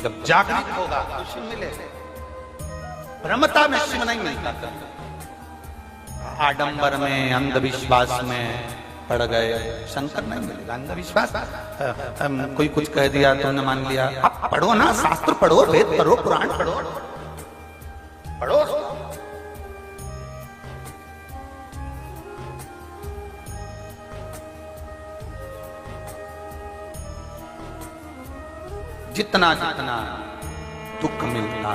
जब जागृत होगा तो शिव मिलेगा। ब्रह्मता में शिव नहीं मिलता, आडंबर में, अंधविश्वास में पड़ गए, शंकर नहीं मिलेगा। अंधविश्वास, कोई कुछ कह दिया तुमने मान लिया। आप पढ़ो ना, शास्त्र पढ़ो, वेद पढ़ो, पुराण पढ़ो, पढ़ो। जितना जितना दुख मिलता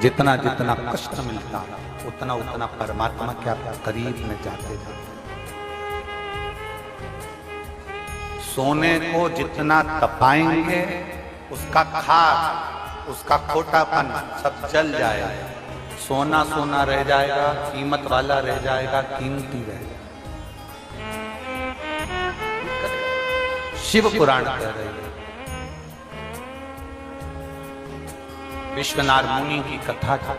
जितना जितना कष्ट मिलता उतना उतना परमात्मा के आप करीब में जाते जाते। सोने को जितना तपाएंगे उसका खाद, उसका खोटापन सब जल जाएगा, सोना सोना रह जाएगा, कीमत वाला रह जाएगा, कीमती रह जाएगा। शिव पुराण कह रहे हैं। विश्वनाथ मुनि की कथा था।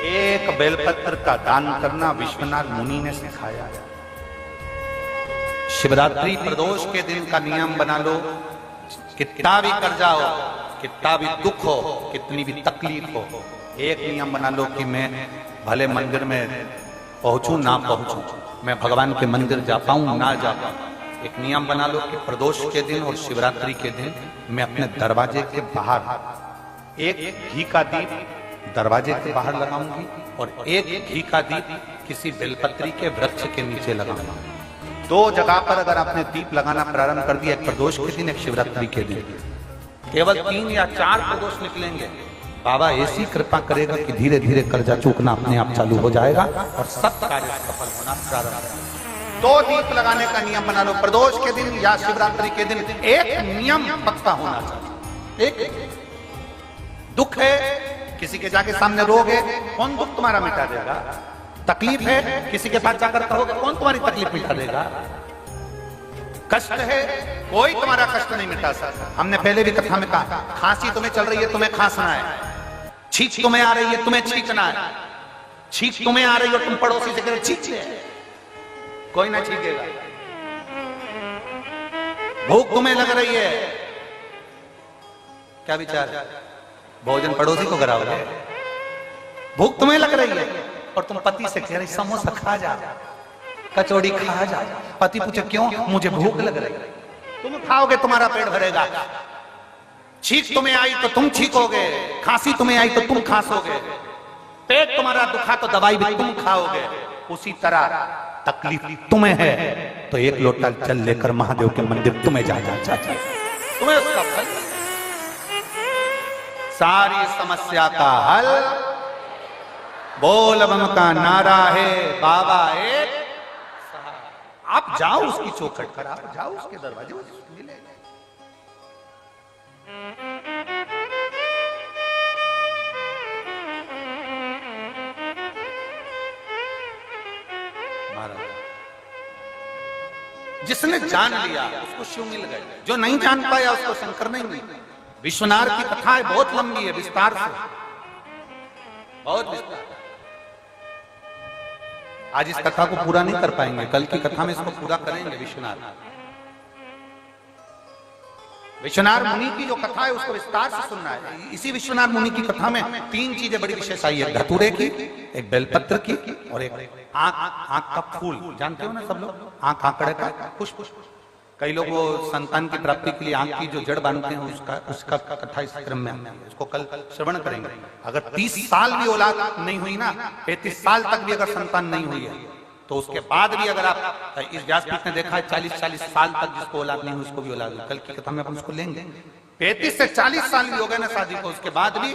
एक बेलपत्र का दान करना विश्वनाथ मुनि ने सिखाया। शिवरात्रि प्रदोष के दिन का नियम बना लो, कितना भी कर जाओ, कितना भी दुख हो, कितनी भी तकलीफ हो, एक नियम बना लो कि मैं भले मंदिर में पहुंचूं ना पहुंचूं, मैं भगवान के मंदिर जा पाऊं ना जा पाऊं। एक नियम बना लो कि प्रदोष के दिन और शिवरात्रि के दिन मैं अपने दरवाजे के बाहर एक घी का दीप दरवाजे के बाहर लगाऊंगी और एक घी का दीप किसी बेलपत्री के वृक्ष के नीचे लगाऊंगा। दो जगह पर अगर आपने दीप लगाना प्रारंभ कर दिया, एक प्रदोष के दिन, एक शिवरात्रि के दिन, केवल 3 या 4 प्रदोष निकलेंगे, बाबा ऐसी कृपा करेगा कि धीरे धीरे कर्जा चूकना अपने आप चालू हो जाएगा और सब कार्य सफल होना प्रारंभ होगा। 2 दीप लगाने का नियम बना लो, प्रदोष के दिन या शिवरात्रि के दिन। एक नियम पक्का होना चाहिए। एक दुख है, किसी के जाके सामने रोगे, कौन दुख तुम्हारा मिटा देगा? तकलीफ है, किसी के पास जाकर कहोगे, कौन तुम्हारी तकलीफ मिटा देगा? कष्ट है, कोई तुम्हारा कष्ट नहीं मिटा सकता। हमने पहले भी कथा में कहा, खांसी तुम्हें चल रही है, तुम्हें खांसना है। छींक तुम्हें आ रही है, तुम्हें छींकना है। छींक तुम्हें आ रही है, तुम पड़ोसी से कह छींक ले, कोई ना छींकेगा। भूख तुम्हें लग रही है, क्या विचार है? भोजन पड़ोसी को कराओगे? भूख तुम्हें लग रही है और तुम पति से कह रही समोसा खा जा, कचौड़ी खा जा। पति पूछे क्यों? मुझे भूख लग रही है। तुम खाओगे, तुम्हारा पेट भरेगा। छींक तुम्हें आई तो तुम छींकोगे, खांसी तुम्हें आई तो तुम खांसोगे, पेट तुम्हारा दुखा तो दवाई भी तुम खाओगे। उसी तरह तकलीफ तुम्हें है तो एक लोटा जल लेकर महादेव के मंदिर तुम्हें जाना चाहिए, तुम्हें उसका फल। सारी समस्या का हल बोल बम का नारा है, बाबा एक। आप जाओ उसकी चौखट पर, आप जाओ उसके दरवाजे मिले। जिसने जान लिया उसको शिव मिल गए, जो नहीं जान पाया उसको शंकर नहीं मिले। विश्वनाथ की कथा बहुत लंबी है, विस्तार से, बहुत विस्तार। आज इस कथा को पूरा नहीं कर पाएंगे, कल की कथा में इसको पूरा करेंगे। विश्वनाथ मुनि की जो कथा है उसको विस्तार से सुनना है। इसी विश्वनाथ मुनि की कथा में 3 चीजें बड़ी विशेष आई है, धतूरे की, एक बेलपत्र की और एक आंख का फूल। जानते हो ना सब लोग, आंख आंकड़े का पुष्प। कई लोग वो संतान की प्राप्ति के लिए आंख की जो जड़ बांधते हैं उसका कथा इस क्रम में है, उसको कल श्रवण करेंगे। अगर 30 साल भी औलाद नहीं हुई ना, 35 साल तक भी अगर संतान नहीं हुई है तो उसके बाद भी अगर आप, इस व्यासपीठ ने देखा है 40-40 साल तक जिसको औलाद नहीं हुई उसको भी औलाद हुई। कल की कथा में अपन उसको लेंगे। 35 से 40 साल भी हो गए ना शादी को, उसके बाद भी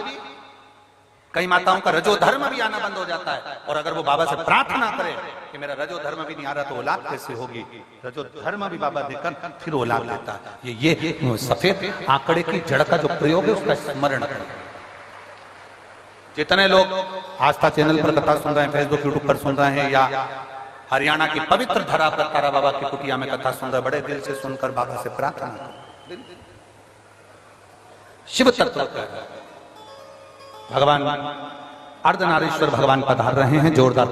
कई माताओं का रजो धर्म भी आना बंद हो जाता है। और अगर वो बाबा से प्रार्थना करे कि मेरा रजो धर्म भी नहीं आ रहा तो औलाद कैसे होगी, रजो धर्म भी बाबा देकर फिर औलाद देता है। ये सफेद आंकड़े की जड़ का जो प्रयोग है उसका स्मरण करें। जितने लोग आस्था चैनल पर कथा सुन रहे हैं, फेसबुक यूट्यूब पर सुन रहे हैं, या हरियाणा की पवित्र धरा पर तारा बाबा की कुटिया में कथा सुन रहे, बड़े दिल से सुनकर बाबा से प्रार्थना करें। शिव तत्व भगवान अर्धनारीश्वर भगवान पधार रहे हैं, जोरदार